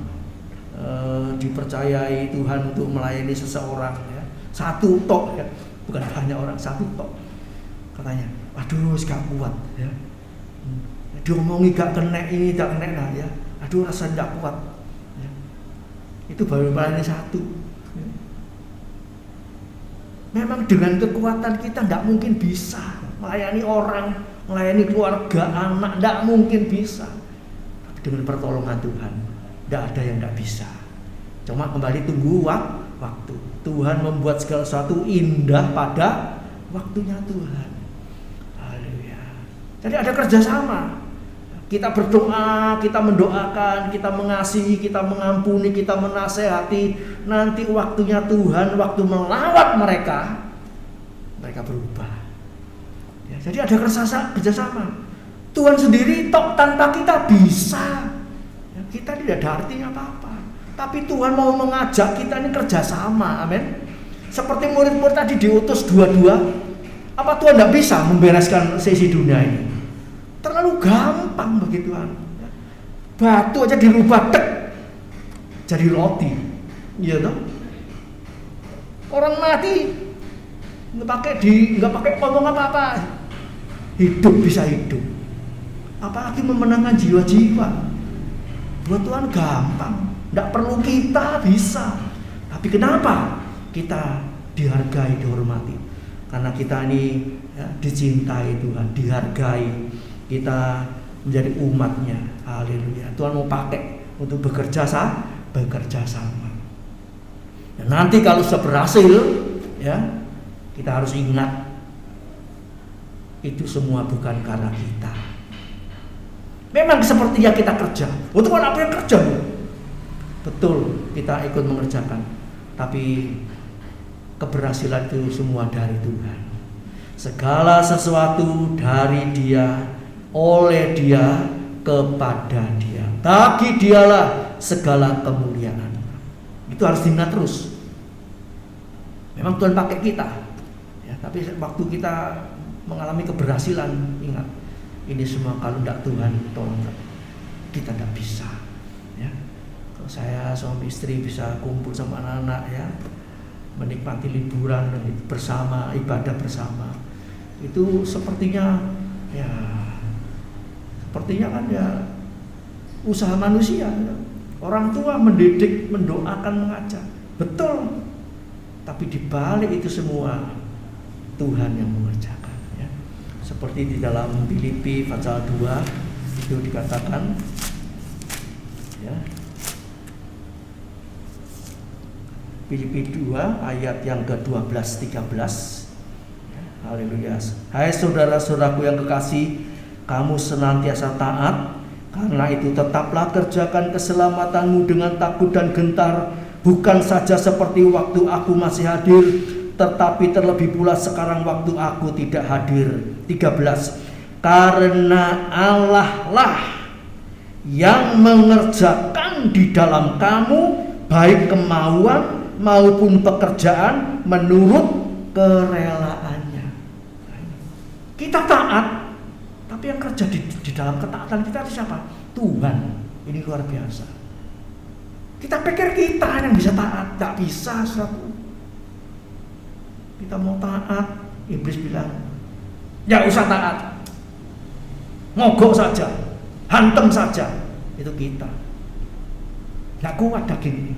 dipercayai Tuhan untuk melayani seseorang, ya. Satu tok, ya. Bukan banyak orang, satu tok. Katanya, aduh, gak kuat, ya. Diomongi gak kena ini, gak kena, nah, ya. Aduh, rasanya gak kuat, ya. Itu baru melayani satu. Memang dengan kekuatan kita tidak mungkin bisa melayani orang, melayani keluarga, anak, tidak mungkin bisa. Tapi dengan pertolongan Tuhan, tidak ada yang tidak bisa. Cuma kembali tunggu waktu. Tuhan membuat segala sesuatu indah pada waktunya Tuhan. Haleluya. Jadi ada kerjasama. Kita berdoa, kita mendoakan, kita mengasihi, kita mengampuni, kita menasehati. Nanti waktunya Tuhan, waktu melawat mereka berubah. Ya, jadi ada kerjasama. Tuhan sendiri tok tanpa kita bisa. Ya, kita tidak ada artinya apa-apa. Tapi Tuhan mau mengajak kita ini kerjasama, amin. Seperti murid-murid tadi diutus dua-dua. Apa Tuhan tidak bisa membereskan sisi dunia ini? Terlalu gampang bagi Tuhan. Batu aja dirubah jadi roti, iya toh? Orang mati nggak pakai ngomong apa-apa, hidup bisa hidup. Apalagi memenangkan jiwa-jiwa. Buat Tuhan gampang, nggak perlu kita bisa. Tapi kenapa kita dihargai, dihormati? Karena kita ini ya, dicintai Tuhan, dihargai. Kita menjadi umatnya. Haleluya. Tuhan mau pakai untuk bekerja sama. Dan nanti kalau sudah berhasil, ya, kita harus ingat itu semua bukan karena kita. Memang sepertinya kita kerja. Tuhan apa yang kerja? Betul, kita ikut mengerjakan. Tapi keberhasilan itu semua dari Tuhan. Segala sesuatu dari Dia, oleh Dia, kepada Dia. Bagi Dialah segala kemuliaan. Itu harus diingat terus. Memang Tuhan pakai kita, ya, tapi waktu kita mengalami keberhasilan, ingat, ini semua kalau tidak Tuhan tolong, kita tidak bisa. Ya. Kalau saya suami istri bisa kumpul sama anak-anak, ya, menikmati liburan bersama, ibadah bersama, itu sepertinya kan ya usaha manusia. Orang tua mendidik, mendoakan, mengajak, betul. Tapi di balik itu semua Tuhan yang mengerjakan. Ya. Seperti di dalam Filipi pasal 2 itu dikatakan, ya, Filipi 2 ayat yang ke-12-13. Ya, haleluya. Hai saudara-saudaraku yang kekasih, kamu senantiasa taat. Karena itu tetaplah kerjakan keselamatanmu dengan takut dan gentar, bukan saja seperti waktu aku masih hadir, tetapi terlebih pula sekarang waktu aku tidak hadir. 13. Karena Allah lah yang mengerjakan di dalam kamu baik kemauan maupun pekerjaan menurut kerelaannya. Kita taat, tapi yang kerja di dalam ketaatan kita itu siapa? Tuhan. Ini luar biasa. Kita pikir kita yang bisa taat, tak bisa, saudaraku. Kita mau taat, iblis bilang, ya usah taat, mogok saja, hantem saja. Itu kita. Nggak kuat daging ini.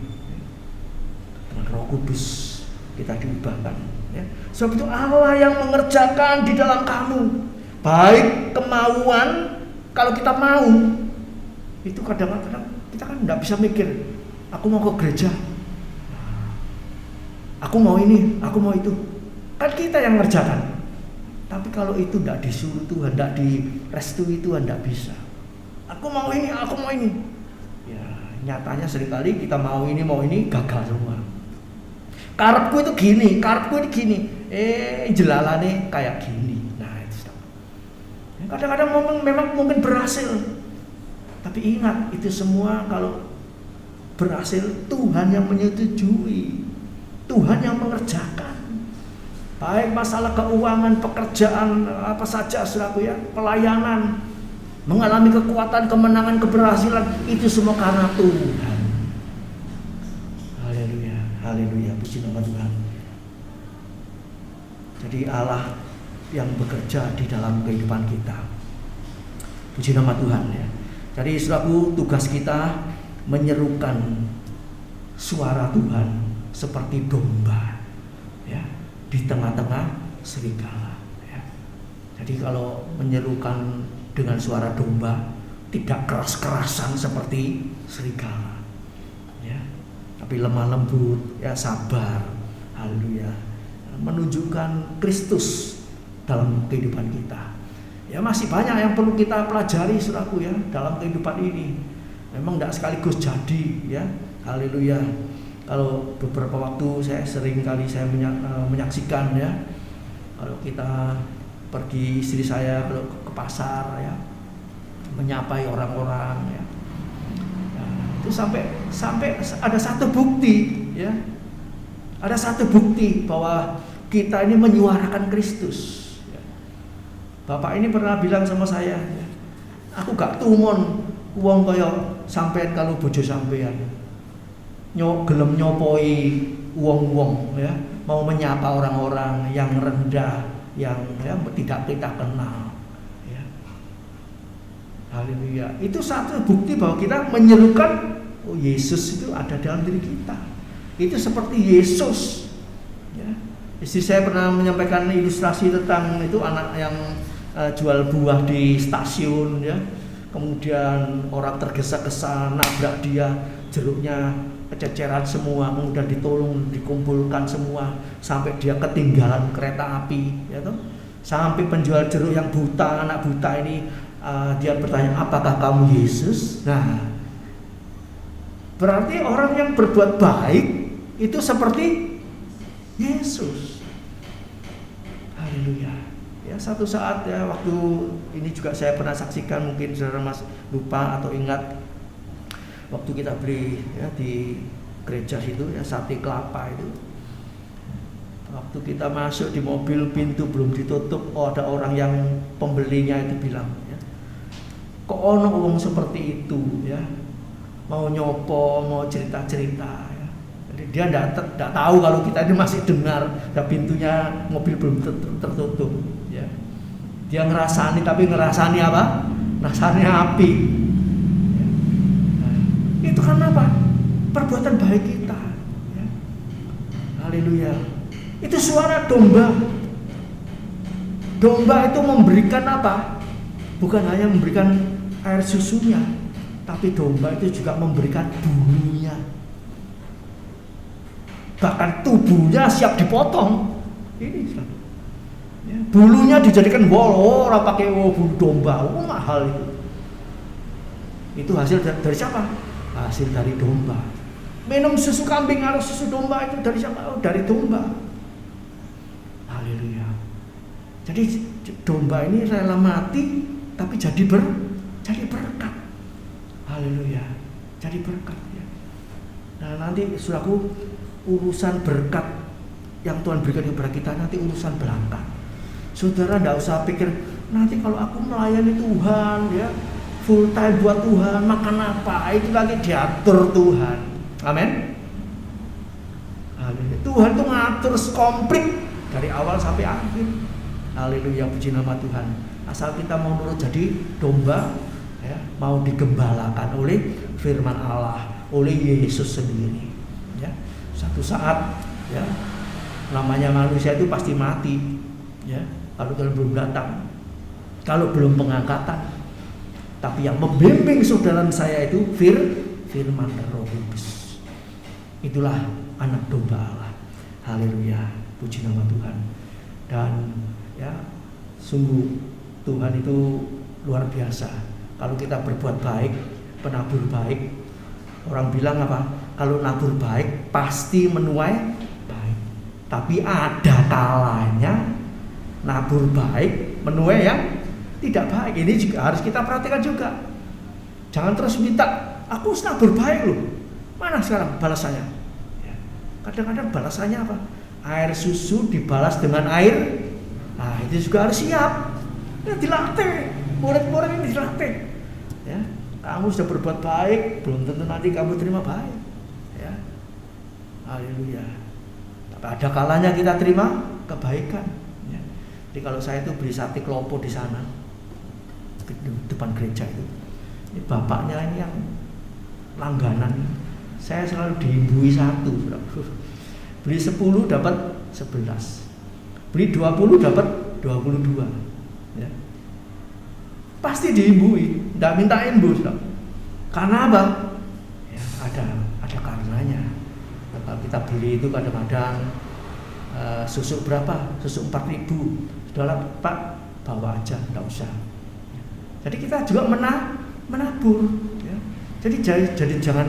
Dengan Roh Kudus kita diubahkan. Ya. Sebab itu Allah yang mengerjakan di dalam kamu. Baik kemauan, kalau kita mau, itu kadang-kadang kita kan nggak bisa mikir, aku mau ke gereja, aku mau ini, aku mau itu, kan kita yang ngerjakan. Tapi kalau itu nggak disuruh Tuhan, nggak direstui Tuhan, nggak bisa. Aku mau ini, aku mau ini. Ya nyatanya seringkali kita mau ini gagal semua. Karepku itu gini, karepku ini gini, jelalane kayak gini. Kadang-kadang memang mungkin berhasil, tapi ingat itu semua kalau berhasil Tuhan yang menyetujui, Tuhan yang mengerjakan. Baik masalah keuangan, pekerjaan, apa saja saudaraku ya, pelayanan, mengalami kekuatan, kemenangan, keberhasilan, itu semua karena Tuhan. Haleluya, haleluya, puji nama Tuhan. Jadi Allah yang bekerja di dalam kehidupan kita. Puji nama Tuhan ya. Jadi saudaraku, tugas kita menyerukan suara Tuhan seperti domba ya, di tengah-tengah serigala ya. Jadi kalau menyerukan dengan suara domba, tidak keras-kerasan seperti serigala ya, tapi lemah lembut ya, sabar. Haleluya. Menunjukkan Kristus dalam kehidupan kita. Ya masih banyak yang perlu kita pelajari saudaraku ya dalam kehidupan ini. Memang tidak sekaligus jadi ya. Haleluya. Kalau beberapa waktu saya sering kali saya menyaksikan ya, kalau kita pergi, istri saya kalau ke pasar ya, menyapai orang-orang ya, itu sampai ada satu bukti ya, ada satu bukti bahwa kita ini menyuarakan Kristus. Bapak ini pernah bilang sama saya, aku gak tumon wong kaya sampean kalau bojo sampean gelem nyopoi wong-wong ya, mau menyapa orang-orang yang rendah, yang ya, tidak kita kenal ya. Haleluya. Itu satu bukti bahwa kita menyerukan, oh Yesus itu ada dalam diri kita. Itu seperti Yesus ya. Istri saya pernah menyampaikan ilustrasi tentang itu anak yang jual buah di stasiun ya, kemudian orang tergesa-gesa nabrak dia, jeruknya kececeran semua, kemudian ditolong dikumpulkan semua sampai dia ketinggalan kereta api ya toh. Sampai penjual jeruk yang buta, anak buta ini dia bertanya, apakah kamu Yesus? Nah, berarti orang yang berbuat baik itu seperti Yesus. Haleluya. Ya, satu saat ya, waktu ini juga saya pernah saksikan, mungkin saudara Mas lupa atau ingat, waktu kita beli ya di gereja situ ya sate kelapa itu, waktu kita masuk di mobil, pintu belum ditutup, oh ada orang yang pembelinya itu bilang ya, kok ono wong seperti itu ya, mau nyopo, mau cerita-cerita ya. Jadi dia tidak tahu kalau kita ini masih dengar, dan pintunya mobil belum tertutup ya. Dia ngerasani, tapi ngerasani apa? Ngerasani api ya. Nah, itu karena apa? Perbuatan baik kita ya. Haleluya. Itu suara domba. Domba itu memberikan apa? Bukan hanya memberikan air susunya, tapi domba itu juga memberikan bulunya. Bahkan tubuhnya siap dipotong. Ini ya, bulunya dijadikan wol, orang pakai bulu domba, mahal itu. Itu hasil dari siapa? Hasil dari domba. Minum susu kambing atau susu domba itu dari siapa? Oh, dari domba. Haleluya. Jadi domba ini rela mati, tapi jadi berkat. Haleluya. Jadi berkat ya. Nah nanti saudaraku, urusan berkat yang Tuhan berikan kepada kita nanti urusan belakang. Saudara tidak usah pikir nanti kalau aku melayani Tuhan ya full time buat Tuhan, makan apa itu lagi diatur Tuhan. Amin. Haleluya. Tuhan itu ngatur komplit dari awal sampai akhir. Haleluya, puji nama Tuhan. Asal kita mau nurut jadi domba ya, mau digembalakan oleh firman Allah, oleh Yesus sendiri ya. Satu saat ya, namanya manusia itu pasti mati ya, kalau Tuhan belum datang, kalau belum pengangkatan. Tapi yang membimbing saudara saya itu firman Roh Kudus. Itulah anak domba Allah. Haleluya, puji nama Tuhan. Dan ya, sungguh Tuhan itu luar biasa. Kalau kita berbuat baik, penabur baik, orang bilang apa? Kalau nabur baik pasti menuai baik. Tapi ada kalanya nabur baik menuai yang tidak baik. Ini juga harus kita perhatikan juga. Jangan terus minta, aku nabur baik loh. Mana sekarang balasannya? Ya. Kadang-kadang balasannya apa? Air susu dibalas dengan air. Nah itu juga harus siap. Ya, dilatih. Murid-murid ini dilatih. Ya. Kamu sudah berbuat baik, belum tentu nanti kamu terima baik. Ya. Haleluya. Tapi ada kalanya kita terima kebaikan. Ya. Jadi kalau saya itu beli sate kelopo di sana, di depan gereja itu, ini bapaknya ini yang langganan. Saya selalu diimbui satu. Beli 10 dapat 11. Beli 20 dapat 22. Ya. Pasti diimbui, tidak minta imbu. Karena apa? Ya, ada karenanya. Kalau kita beli itu kadang-kadang susu berapa? Susu 4.000. Saudara Pak, bawa aja, enggak usah. Jadi kita juga menabur, ya. Jadi jangan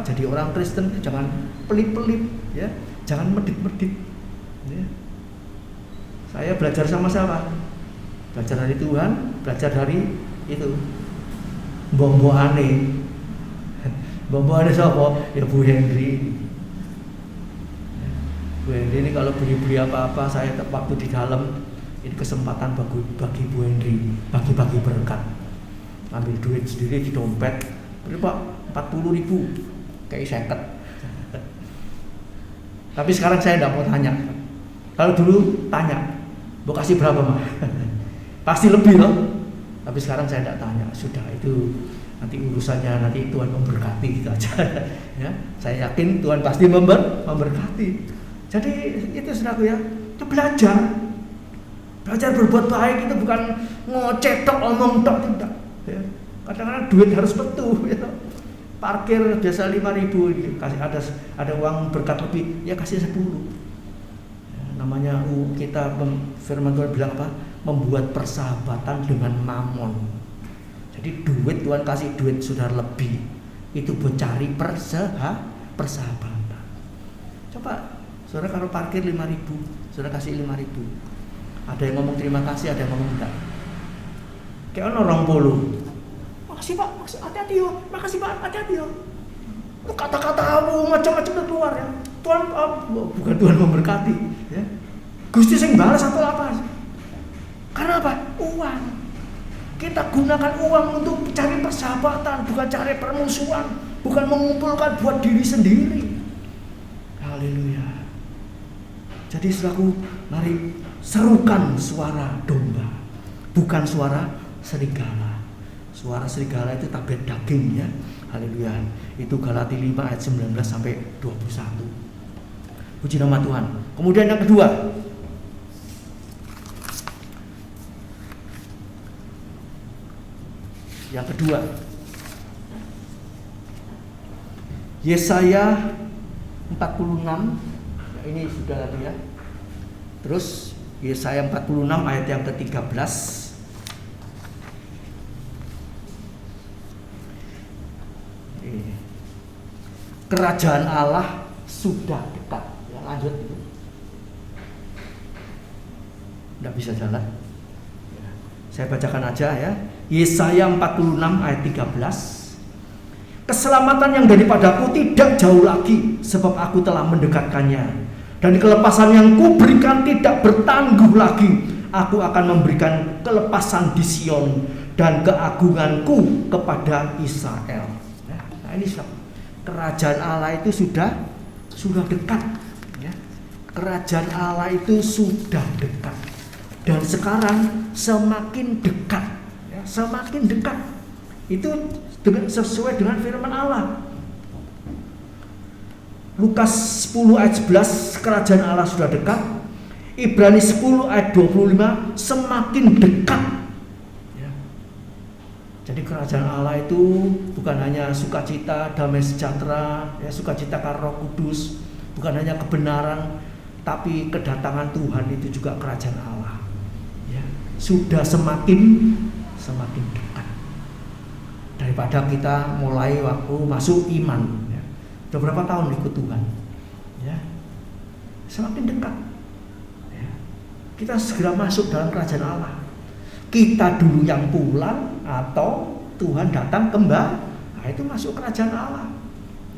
jadi orang Kristen itu jangan pelit-pelit, ya. Jangan medit-medit. Ya. Saya belajar sama siapa? Belajar dari Tuhan, belajar dari itu Mbok-mbokane. Mbok-mbokane sapa? Ya Bu Henry. Bu Henry ini kalau beli apa-apa saya waktu di dalam, ini kesempatan bagi Bu Henry, bagi-bagi berkat. Ambil duit sendiri di dompet, beri Pak 40.000 kayak 50. Tapi sekarang saya tidak mau tanya. Kalau dulu tanya, mau kasih berapa Mak? Pasti lebih loh. Tapi sekarang saya tidak tanya. Sudah, itu nanti urusannya, nanti Tuhan memberkati gitu aja. Ya, saya yakin Tuhan pasti memberkati. Jadi itu saudaraku ya, itu belajar berbuat baik itu bukan ngoceh tok, omong tok, tidak. Ya. Kadang-kadang duit harus betul. Ya. Parkir biasa 5.000, kasih ada uang berkat lebih, ya kasih 10. Ya, namanya kita firman Tuhan bilang apa? Membuat persahabatan dengan mamon. Jadi duit Tuhan kasih duit sudah lebih, itu buat cari persahabatan. Coba saudara kalau parkir 5.000, saudara kasih 5.000. Ada yang ngomong terima kasih, ada yang ngomong enggak. Kayak orang polo. Makasih Pak, hati-hati yo. Makasih Pak, hati-hati yo. Kata-katamu macam-macam keluar ya. Tuhan bukan Tuhan memberkati, ya. Gusti sing balas atau apa? Karena apa? Uang. Kita gunakan uang untuk cari persahabatan, bukan cari permusuhan, bukan mengumpulkan buat diri sendiri. Haleluya. Jadi saudaraku, mari serukan suara domba, bukan suara serigala. Suara serigala itu tabir daging ya. Haleluya. Itu Galatia 5 ayat 19 sampai 21. Puji nama Tuhan. Kemudian yang kedua, Yesaya 46, ya ini sudah tadi ya. Terus Yesaya 46 ayat yang ke-13. Kerajaan Allah sudah dekat. Ya, lanjut itu. Tidak bisa jalan. Ya, saya bacakan aja ya. Yesaya 46 ayat 13. Keselamatan yang daripadaku tidak jauh lagi, sebab aku telah mendekatkannya. Dan kelepasan yang kuberikan tidak bertangguh lagi. Aku akan memberikan kelepasan di Sion dan keagunganku kepada Israel. Nah ini kerajaan Allah itu sudah dekat. Ya. Kerajaan Allah itu sudah dekat. Dan sekarang semakin dekat. Ya, semakin dekat. Itu sesuai dengan firman Allah. Lukas 10 ayat 11, kerajaan Allah sudah dekat. Ibrani 10 ayat 25, semakin dekat. Ya. Jadi kerajaan Allah itu bukan hanya sukacita, damai sejahtera, ya, sukacita karena Roh Kudus, bukan hanya kebenaran, tapi kedatangan Tuhan itu juga kerajaan Allah. Ya. Sudah semakin dekat. Daripada kita mulai waktu masuk iman. Sudah berapa tahun ikut Tuhan, ya, semakin dekat. Ya. Kita segera masuk dalam kerajaan Allah. Kita dulu yang pulang atau Tuhan datang kembali, nah itu masuk kerajaan Allah.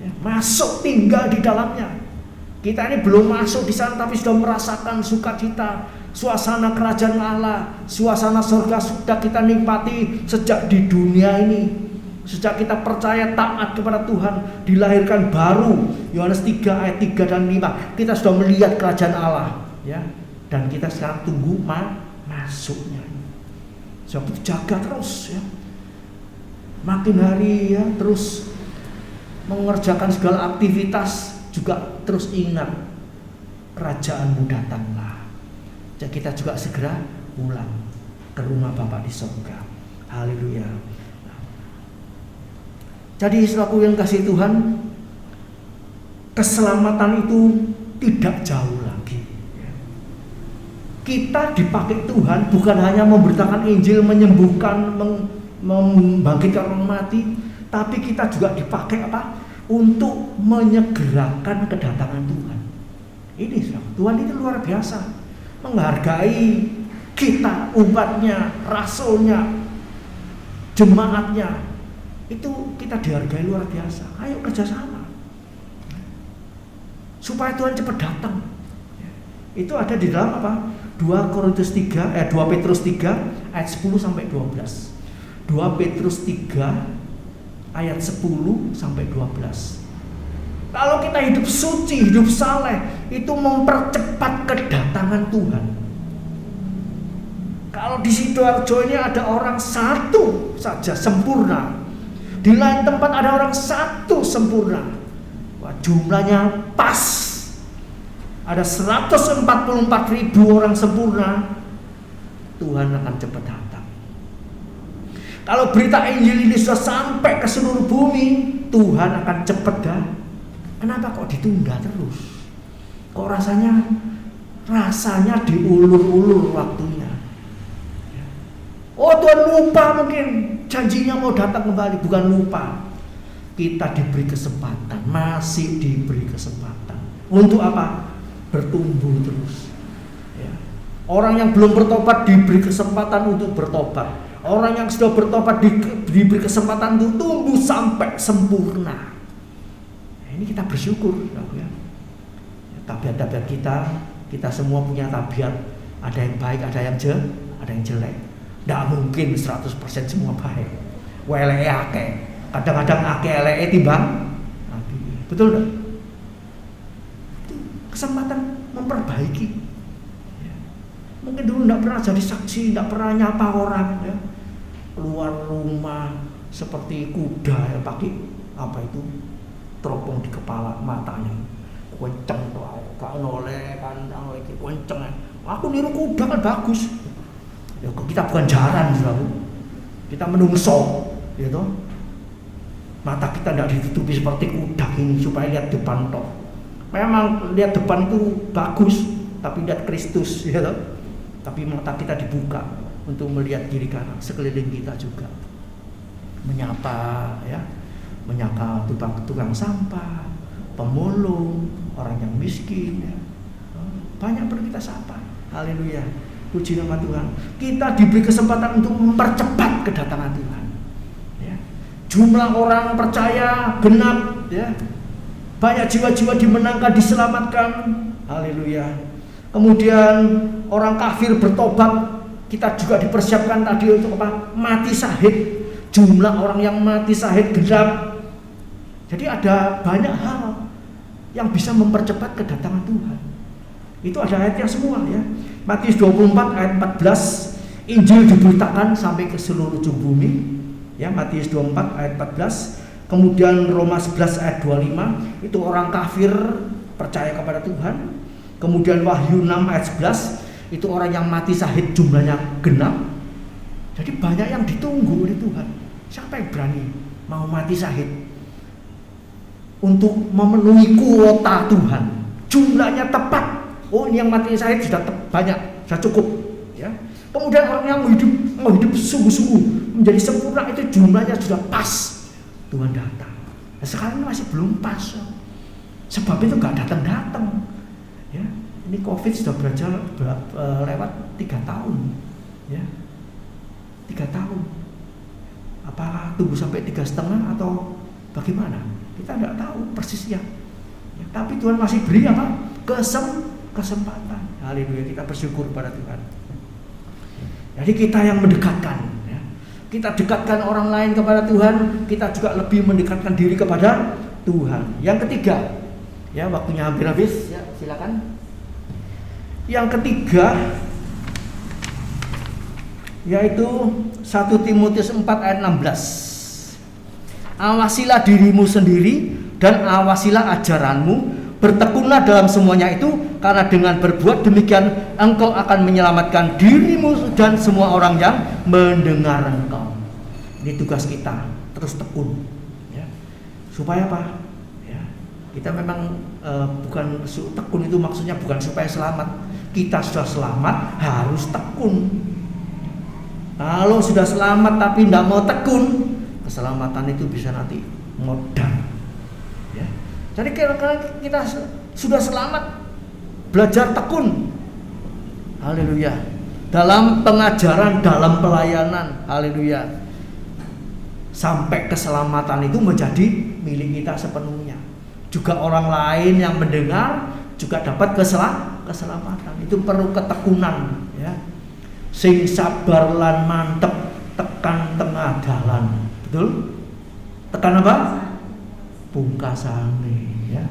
Ya. Masuk tinggal di dalamnya. Kita ini belum masuk di sana tapi sudah merasakan sukacita, suasana kerajaan Allah, suasana surga sudah kita nikmati sejak di dunia ini. Sejak kita percaya taat kepada Tuhan, dilahirkan baru, Yohanes 3 ayat 3 dan 5, kita sudah melihat kerajaan Allah, ya. Dan kita sekarang tunggu masuknya. Sebab itu jaga terus, ya. Makin hari ya terus mengerjakan segala aktivitas, juga terus ingat kerajaanmu datanglah. Jadi kita juga segera pulang ke rumah Bapa di surga. Haleluya. Jadi saudaraku yang kasih Tuhan, keselamatan itu tidak jauh lagi. Kita dipakai Tuhan bukan hanya memberitakan Injil, menyembuhkan, membangkitkan orang mati, tapi kita juga dipakai apa? Untuk menyegerakan kedatangan Tuhan. Ini Tuhan itu luar biasa, menghargai kita, umatnya, rasulnya, jemaatnya. Itu kita dihargai luar biasa. Ayo kerjasama supaya Tuhan cepat datang. Itu ada di dalam apa? 2 Petrus 3 ayat 10 sampai 12. 2 Petrus 3 ayat 10 sampai 12. Kalau kita hidup suci, hidup saleh, itu mempercepat kedatangan Tuhan. Kalau di Sidoarjo ini ada orang satu saja sempurna, di lain tempat ada orang satu sempurna, wah, jumlahnya pas. Ada 144.000 orang sempurna, Tuhan akan cepat datang. Kalau berita Injil ini sudah sampai ke seluruh bumi, Tuhan akan cepat datang. Kenapa kok ditunda terus? Kok rasanya diulur-ulur waktunya? Oh, Tuhan lupa mungkin janjinya mau datang kembali. Bukan lupa, kita diberi kesempatan, masih diberi kesempatan. Untuk apa? Bertumbuh terus. Ya. Orang yang belum bertobat diberi kesempatan untuk bertobat. Orang yang sudah bertobat diberi kesempatan untuk tumbuh sampai sempurna. Nah, ini kita bersyukur, ya. Tabiat-tabiat kita semua punya tabiat. Ada yang baik, ada yang jelek. Tidak mungkin 100% semua baik. Weleke akeh. Kadang-kadang akeh eleke timbang. Betul enggak? Kesempatan memperbaiki. Mungkin dulu tidak pernah jadi saksi, tidak pernah nyapa orang, ya. Keluar rumah seperti kuda ya, pakai apa itu, teropong di kepala, matanya kenceng tuh, gak noleh kan, kenceng. Aku niru kuda kan bagus. Ya, kita bukan jaran, saudara. Kita menungso, gitu. Mata kita tidak ditutupi seperti kuda ini supaya lihat depan toh. Memang lihat depan itu bagus, tapi lihat Kristus, ya toh. Tapi mata kita dibuka untuk melihat kiri kanan, sekeliling kita juga. Menyapa, ya, menyapa tukang sampah, pemulung, orang yang miskin, ya. Banyak perlu kita sapa. Haleluya, puji nama Tuhan. Kita diberi kesempatan untuk mempercepat kedatangan Tuhan. Ya. Jumlah orang percaya genap, ya. Banyak jiwa-jiwa dimenangkan, diselamatkan. Haleluya. Kemudian orang kafir bertobat. Kita juga dipersiapkan tadi untuk apa? Mati syahid. Jumlah orang yang mati syahid genap. Jadi ada banyak hal yang bisa mempercepat kedatangan Tuhan. Itu ada ayatnya semua, ya. Matius 24 ayat 14. Injil diberitakan sampai ke seluruh ujung bumi. Ya, Matius 24 ayat 14. Kemudian Roma 11 ayat 25, itu orang kafir percaya kepada Tuhan. Kemudian Wahyu 6 ayat 11, itu orang yang mati syahid jumlahnya genap. Jadi banyak yang ditunggu oleh Tuhan. Siapa yang berani mau mati syahid untuk memenuhi kuota Tuhan? Jumlahnya tepat. Oh, ini yang mati syahid sudah banyak, sudah cukup, ya. Kemudian orang yang mau hidup sungguh-sungguh menjadi sempurna, itu jumlahnya sudah pas. Tuhan datang. Nah, sekarang ini masih belum pas. Sebab itu gak datang-datang. Ya, ini COVID sudah lewat 3 tahun. Ya, 3 tahun. Apakah tunggu sampai 3,5 atau bagaimana? Kita tidak tahu persisnya. Ya, tapi Tuhan masih beri apa? Kesempatan. Haleluya, kita bersyukur pada Tuhan. Jadi kita yang mendekatkan. Kita dekatkan orang lain kepada Tuhan, kita juga lebih mendekatkan diri kepada Tuhan. Yang ketiga, ya, waktunya hampir habis, ya, silakan. Yang ketiga yaitu 1 Timotius 4 ayat 16. Awasilah dirimu sendiri dan awasilah ajaranmu, bertekunlah dalam semuanya itu, karena dengan berbuat demikian engkau akan menyelamatkan dirimu dan semua orang yang mendengar engkau. Ini tugas kita, terus tekun, ya. Supaya apa? Ya. Kita memang bukan tekun itu maksudnya bukan supaya selamat. Kita sudah selamat harus tekun. Kalau sudah selamat tapi tidak mau tekun, keselamatan itu bisa nanti modal. Ya. Jadi kalau kita sudah selamat, belajar tekun. Haleluya. Dalam pengajaran, dalam pelayanan. Haleluya. Sampai keselamatan itu menjadi milik kita sepenuhnya. Juga orang lain yang mendengar juga dapat keselamatan. Itu perlu ketekunan, ya. Sing sabar lan mantep tekan tengah dalan. Betul? Tekan apa? Pungkasane, ya.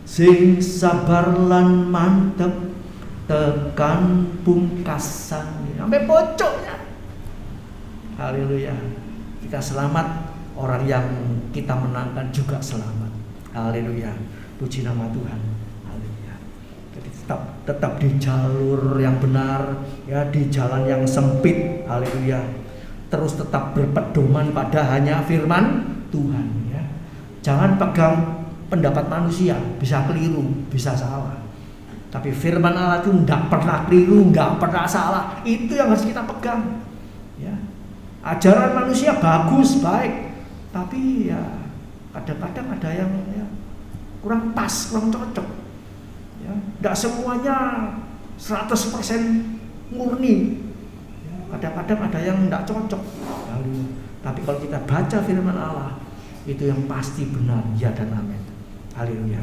Sing sabar lan mantep tekan pungkasane sampai pojoknya. Haleluya. Kita selamat, orang yang kita menangkan juga selamat. Haleluya. Puji nama Tuhan. Haleluya. Jadi tetap di jalur yang benar, ya, di jalan yang sempit. Haleluya. Terus tetap berpedoman pada hanya firman Tuhan, ya. Jangan pegang pendapat manusia, bisa keliru, bisa salah. Tapi firman Allah itu tidak pernah keliru, tidak pernah salah. Itu yang harus kita pegang, ya. Ajaran manusia bagus, baik, tapi ya kadang-kadang ada yang ya, kurang pas, kurang cocok, ya. Tidak semuanya 100% murni, ya. Kadang-kadang ada yang tidak cocok. Tapi kalau kita baca firman Allah, itu yang pasti benar, ya dan amin. Haleluya.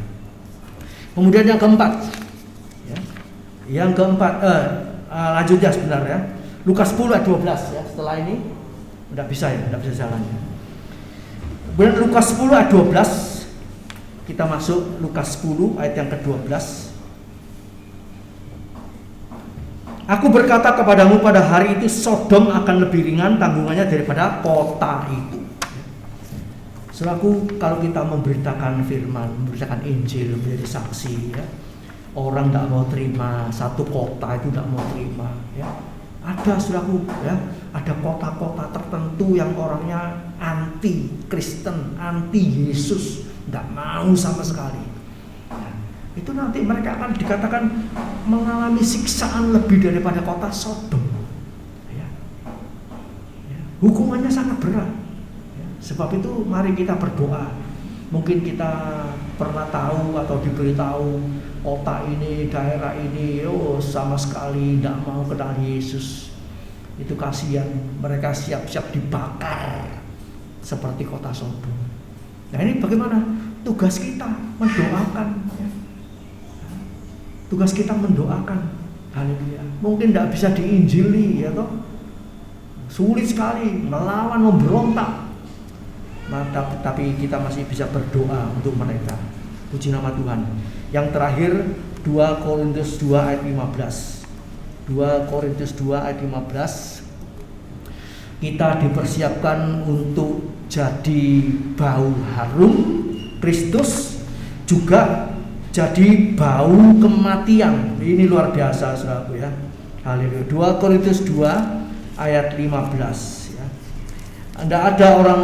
Kemudian yang keempat, ya. Yang keempat, lanjut ya sebentar, ya. Lukas 10 ayat 12, ya. Setelah ini tidak bisa jalan, ya. Kemudian Lukas 10 ayat 12, kita masuk Lukas 10 ayat yang ke-12. Aku berkata kepadamu, pada hari itu Sodom akan lebih ringan tanggungannya daripada kota itu. Saudaraku, kalau kita memberitakan firman, memberitakan Injil, menjadi saksi, ya, orang tidak mau terima, satu kota itu tidak mau terima, ya. Ada, saudaraku, ya, ada kota-kota tertentu yang orangnya anti Kristen, anti Yesus, tidak mau sama sekali. Ya, itu nanti mereka akan dikatakan mengalami siksaan lebih daripada kota Sodom. Ya. Ya, hukumannya sangat berat. Ya, sebab itu mari kita berdoa. Mungkin kita pernah tahu atau diberitahu kota ini, daerah ini, sama sekali tidak mau kenal Yesus. Itu kasihan, mereka siap-siap dibakar seperti kota Sodom. Nah, ini bagaimana? Tugas kita mendoakan, ya. Tugas kita mendoakan. Haleluya. Mungkin tidak bisa diinjili, ya toh. Sulit sekali melawan, memberontak. Tapi kita masih bisa berdoa untuk mereka. Puji nama Tuhan. Yang terakhir 2 Korintus 2 ayat 15. 2 Korintus 2 ayat 15. Kita dipersiapkan untuk jadi bau harum Kristus, juga jadi bau kematian. Ini luar biasa, saudaraku, ya. Haleluya. 2 Korintus 2 ayat 15, ya. Tidak ada orang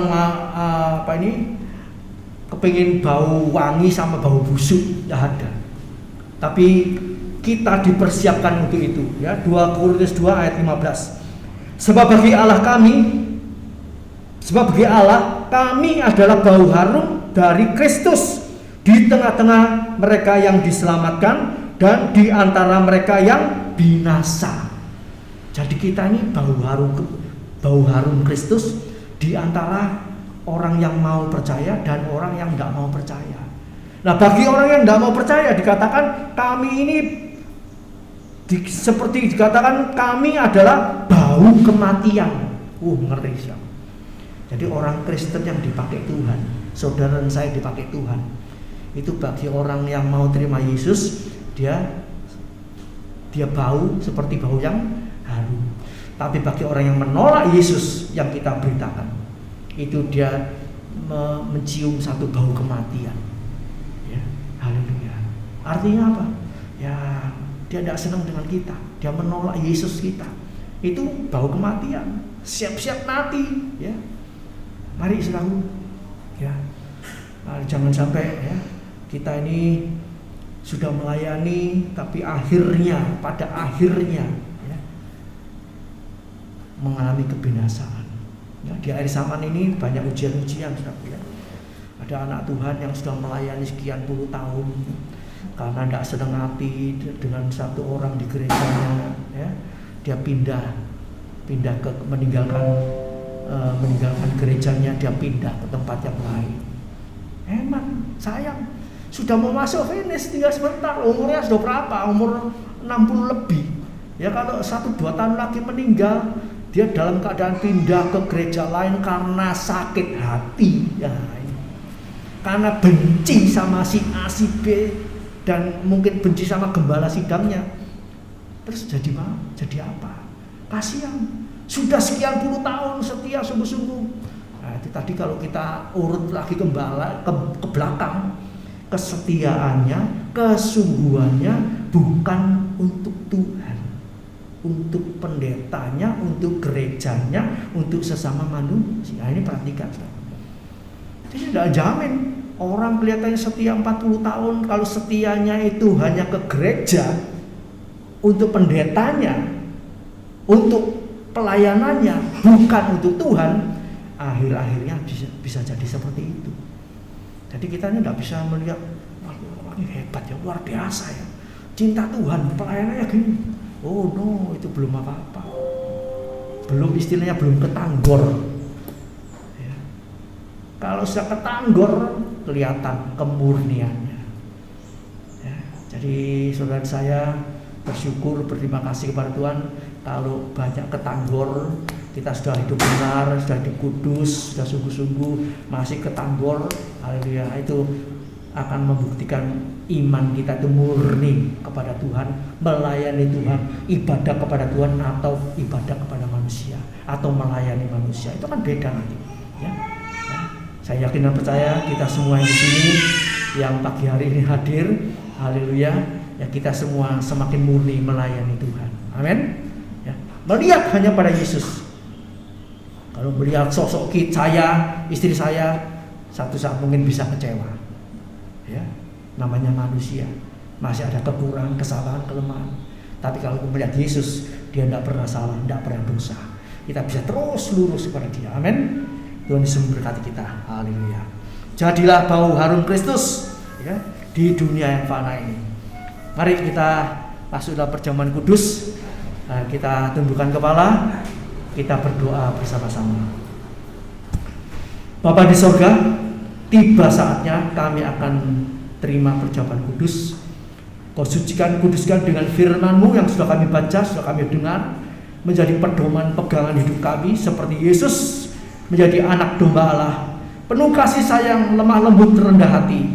kepingin bau wangi sama bau busuk, tidak ada. Tapi kita dipersiapkan untuk itu, ya. 2 Korintus 2 ayat 15. Sebab bagi Allah kami adalah bau harum dari Kristus di tengah-tengah mereka yang diselamatkan dan di antara mereka yang binasa. Jadi kita ini bau harum Kristus di antara orang yang mau percaya dan orang yang tidak mau percaya. Nah, bagi orang yang tidak mau percaya dikatakan kami ini seperti dikatakan kami adalah bau kematian. Ngeri sih. Jadi orang Kristen yang dipakai Tuhan, saudara dan saya dipakai Tuhan, itu bagi orang yang mau terima Yesus, dia bau seperti bau yang harum. Tapi bagi orang yang menolak Yesus yang kita beritakan, itu dia mencium satu bau kematian. Ya, haleluya. Artinya apa? Ya, dia tidak senang dengan kita, dia menolak Yesus kita. Itu bau kematian, siap-siap mati, ya. Mari saudaraku, ya. Jangan sampai, ya, kita ini sudah melayani, tapi pada akhirnya ya, mengalami kebinasaan. Ya, di akhir zaman ini banyak ujian-ujian, saudara. Ada anak Tuhan yang sudah melayani sekian puluh tahun, karena tidak senang hati dengan satu orang di gerejanya, ya, dia pindah ke meninggalkan gerejanya, dia pindah ke tempat yang lain. Emang sayang, sudah mau masuk finish, tinggal sebentar. Umurnya sudah berapa? Umur 60 lebih. Ya, kalau 1-2 tahun lagi meninggal, dia dalam keadaan pindah ke gereja lain karena sakit hati. Ya, karena benci sama si A, si B, dan mungkin benci sama gembala sidangnya. Terus jadi apa? Kasihan. Sudah sekian puluh tahun setia sungguh-sungguh. Nah, itu tadi kalau kita urut lagi ke belakang, kesetiaannya, kesungguhannya bukan untuk Tuhan, untuk pendetanya, untuk gerejanya, untuk sesama manusia. Ini perhatikan. Jadi tidak jamin orang kelihatannya setia 40 tahun, kalau setianya itu hanya ke gereja, untuk pendetanya, untuk pelayanannya, bukan untuk Tuhan, akhir-akhirnya bisa jadi seperti itu. Jadi kita ini tidak bisa melihat, wah ini hebat ya, luar biasa ya, cinta Tuhan, pelayanannya gini. Oh no, itu belum apa-apa. Belum, istilahnya belum ketanggor. Ya. Kalau sudah ketanggor, kelihatan kemurniannya. Ya. Jadi saudara saya bersyukur, berterima kasih kepada Tuhan. Kalau banyak ketanggor, kita sudah hidup benar, sudah hidup kudus, sudah sungguh-sungguh, masih ketanggor, haleluya, itu akan membuktikan iman kita itu murni kepada Tuhan, melayani Tuhan, ibadah kepada Tuhan, atau ibadah kepada manusia, atau melayani manusia. Itu kan beda nanti. Ya. Saya yakin dan percaya kita semua yang di sini, yang pagi hari ini hadir, haleluya, ya kita semua semakin murni melayani Tuhan. Amin. Ya. Melihat hanya pada Yesus. Kalau melihat sosok saya, istri saya, satu saat mungkin bisa kecewa. Ya, namanya manusia, masih ada kekurangan, kesalahan, kelemahan. Tapi kalau melihat Yesus, dia tidak pernah salah, tidak pernah dosa. Kita bisa terus lurus kepada Dia. Amin. Tuhan Yesus memberkati kita. Haleluya. Jadilah bau harum Kristus, ya, di dunia yang fana ini. Mari kita masuk dalam perjamuan kudus. Kita tundukkan kepala, kita berdoa bersama-sama. Bapa di sorga, tiba saatnya kami akan terima perjamuan kudus. Kau sucikan, kuduskan dengan firman-Mu yang sudah kami baca, sudah kami dengar, menjadi pedoman pegangan hidup kami, seperti Yesus menjadi anak domba Allah, penuh kasih sayang, lemah lembut, rendah hati,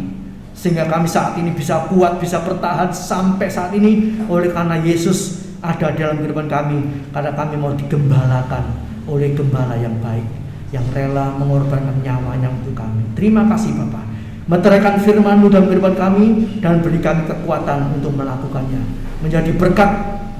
sehingga kami saat ini bisa kuat, bisa bertahan sampai saat ini oleh karena Yesus ada dalam kehidupan kami, karena kami mau digembalakan oleh gembala yang baik, yang rela mengorbankan nyawanya untuk kami. Terima kasih Bapa, meteraikan firman-Mu dalam kehidupan kami dan beri kami kekuatan untuk melakukannya, menjadi berkat,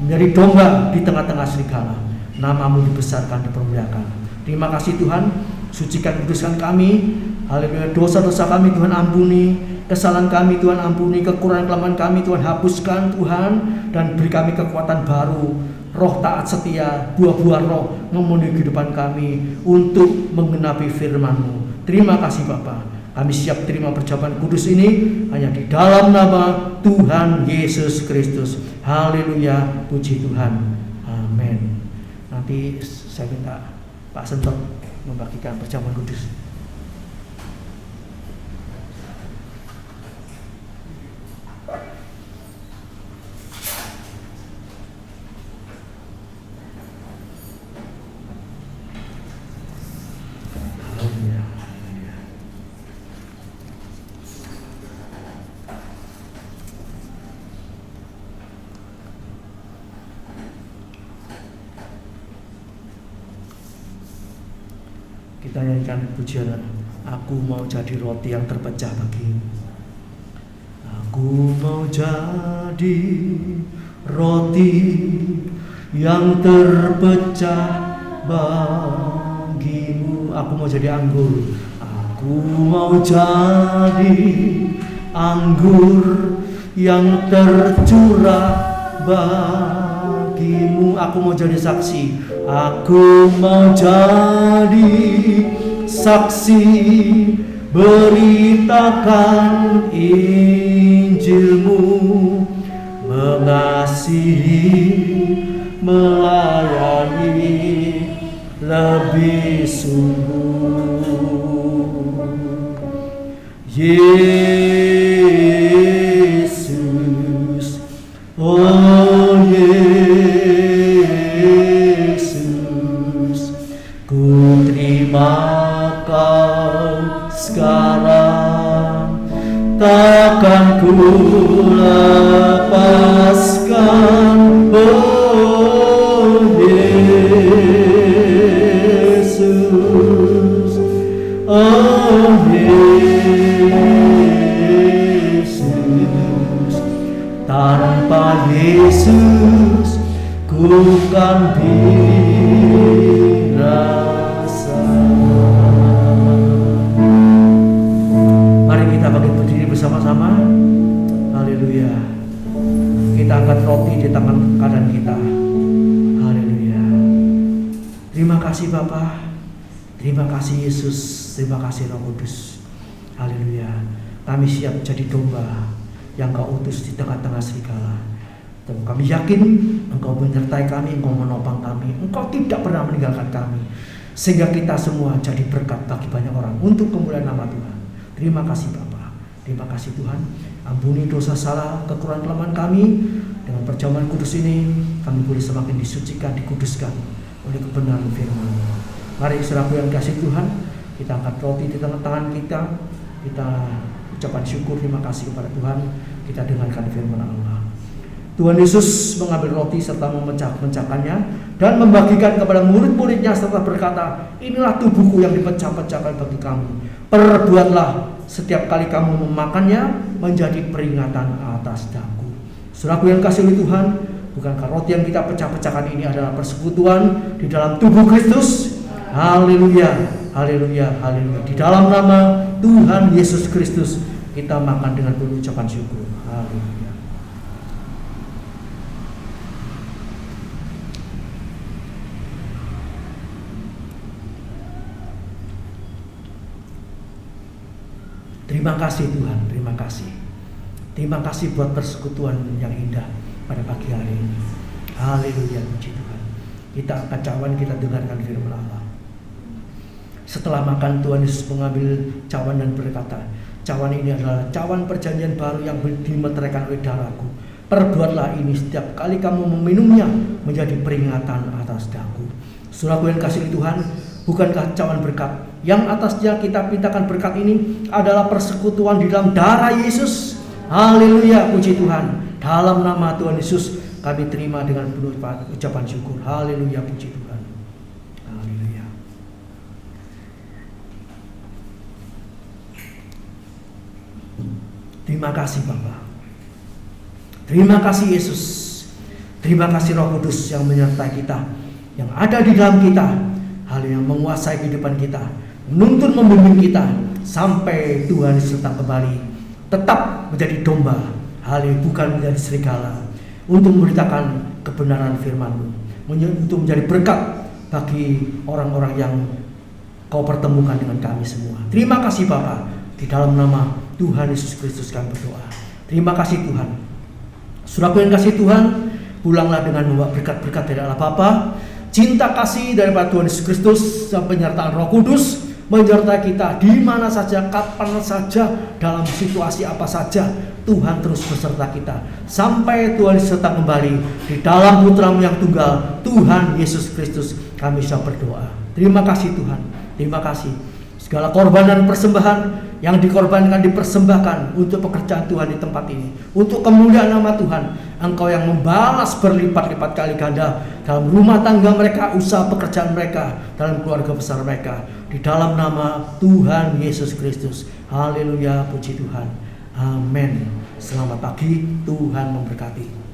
menjadi domba di tengah-tengah serigala. Nama-Mu dibesarkan, dipermuliakan. Terima kasih Tuhan, sucikan, kuduskan kami. Haleluya, dosa-dosa kami Tuhan ampuni, kesalahan kami Tuhan ampuni, kekurangan kelemahan kami Tuhan hapuskan Tuhan, dan beri kami kekuatan baru, roh taat setia, buah-buah roh memenuhi kehidupan kami untuk menggenapi firman-Mu. Terima kasih Bapa, kami siap terima perjamuan kudus ini hanya di dalam nama Tuhan Yesus Kristus. Haleluya, puji Tuhan, amin. Nanti saya minta Pak Sentok membagikan perjamuan kudus. Kita nyanyikan pujian, aku mau jadi roti yang terpecah bagimu. Aku mau jadi roti yang terpecah bagimu. Aku mau jadi anggur. Aku mau jadi anggur yang tercurah bagimu. Aku mau jadi saksi. Aku mau jadi saksi, beritakan Injilmu, mengasihi, melayani lebih sungguh. Yesus, oh Yesus, ku terima Kau sekarang, takkan ku lepaskan. Oh Yesus, oh Yesus, tanpa Yesus ku kan binasa. Mari kita bangkit berdiri bersama-sama. Haleluya. Kita angkat roti di tangan kanan kita. Haleluya. Terima kasih Bapa. Terima kasih Yesus. Terima kasih Roh Kudus. Haleluya. Kami siap jadi domba yang Kau utus di tengah-tengah serigala. Dan kami yakin Engkau menyertai kami, Engkau menopang kami, Engkau tidak pernah meninggalkan kami, sehingga kita semua jadi berkat bagi banyak orang untuk kemuliaan nama Tuhan. Terima kasih Bapa. Terima kasih Tuhan. Ampuni dosa salah, kekurangan kelemahan kami. Dengan perjamuan kudus ini kami boleh semakin disucikan, dikuduskan oleh kebenaran firman. Mari saudaraku yang kasih Tuhan, kita angkat roti di tangan kita. Kita ucapan syukur, terima kasih kepada Tuhan. Kita dengarkan firman Allah. Tuhan Yesus mengambil roti serta memecah-mecahkannya dan membagikan kepada murid-muridnya serta berkata, inilah tubuhku yang dipecah-pecahkan bagi kamu. Perbuatlah setiap kali kamu memakannya menjadi peringatan atas daku. Saudaraku yang kasih oleh Tuhan, bukankah roti yang kita pecah-pecahkan ini adalah persekutuan di dalam tubuh Kristus? Haleluya, haleluya, haleluya. Di dalam nama Tuhan Yesus Kristus kita makan dengan penuh ucapan syukur. Haleluya. Terima kasih Tuhan, terima kasih. Terima kasih buat persekutuan yang indah pada pagi hari ini. Haleluya, puji Tuhan. Kita angkat cawan, kita dengarkan firman Allah. Setelah makan, Tuhan Yesus mengambil cawan dan berkata, cawan ini adalah cawan perjanjian baru yang dimeteraikan oleh darahku. Perbuatlah ini setiap kali kamu meminumnya menjadi peringatan atas daku. Saudaraku yang kasih Tuhan, bukankah cawan berkat yang atasnya kita pintakan berkat ini adalah persekutuan di dalam darah Yesus? Haleluya, puji Tuhan. Dalam nama Tuhan Yesus kami terima dengan penuh ucapan syukur. Haleluya, puji Tuhan. Haleluya. Terima kasih Bapa. Terima kasih Yesus. Terima kasih Roh Kudus yang menyertai kita, yang ada di dalam kita, hal yang menguasai kehidupan kita, menuntun membimbing kita sampai Tuhan Yesus datang kembali, tetap menjadi domba, hal yang bukan menjadi serigala, untuk memberitakan kebenaran firman-Mu, untuk menjadi berkat bagi orang-orang yang Kau pertemukan dengan kami semua. Terima kasih Bapa. Di dalam nama Tuhan Yesus Kristus kami berdoa. Terima kasih Tuhan. Saudaraku yang kasih Tuhan, pulanglah dengan membawa berkat-berkat dari Allah Bapa, cinta kasih daripada Tuhan Yesus Kristus, dan penyertaan Roh Kudus menyertai kita di mana saja, kapan saja, dalam situasi apa saja. Tuhan terus beserta kita sampai Tuhan Yesus datang kembali. Di dalam Putra-Mu yang tunggal, Tuhan Yesus Kristus, kami bisa berdoa. Terima kasih Tuhan. Terima kasih. Segala korban dan persembahan yang dikorbankan, dipersembahkan untuk pekerjaan Tuhan di tempat ini, untuk kemuliaan nama Tuhan. Engkau yang membalas berlipat-lipat kali ganda dalam rumah tangga mereka, usaha pekerjaan mereka, dalam keluarga besar mereka. Di dalam nama Tuhan Yesus Kristus. Haleluya, puji Tuhan. Amin. Selamat pagi, Tuhan memberkati.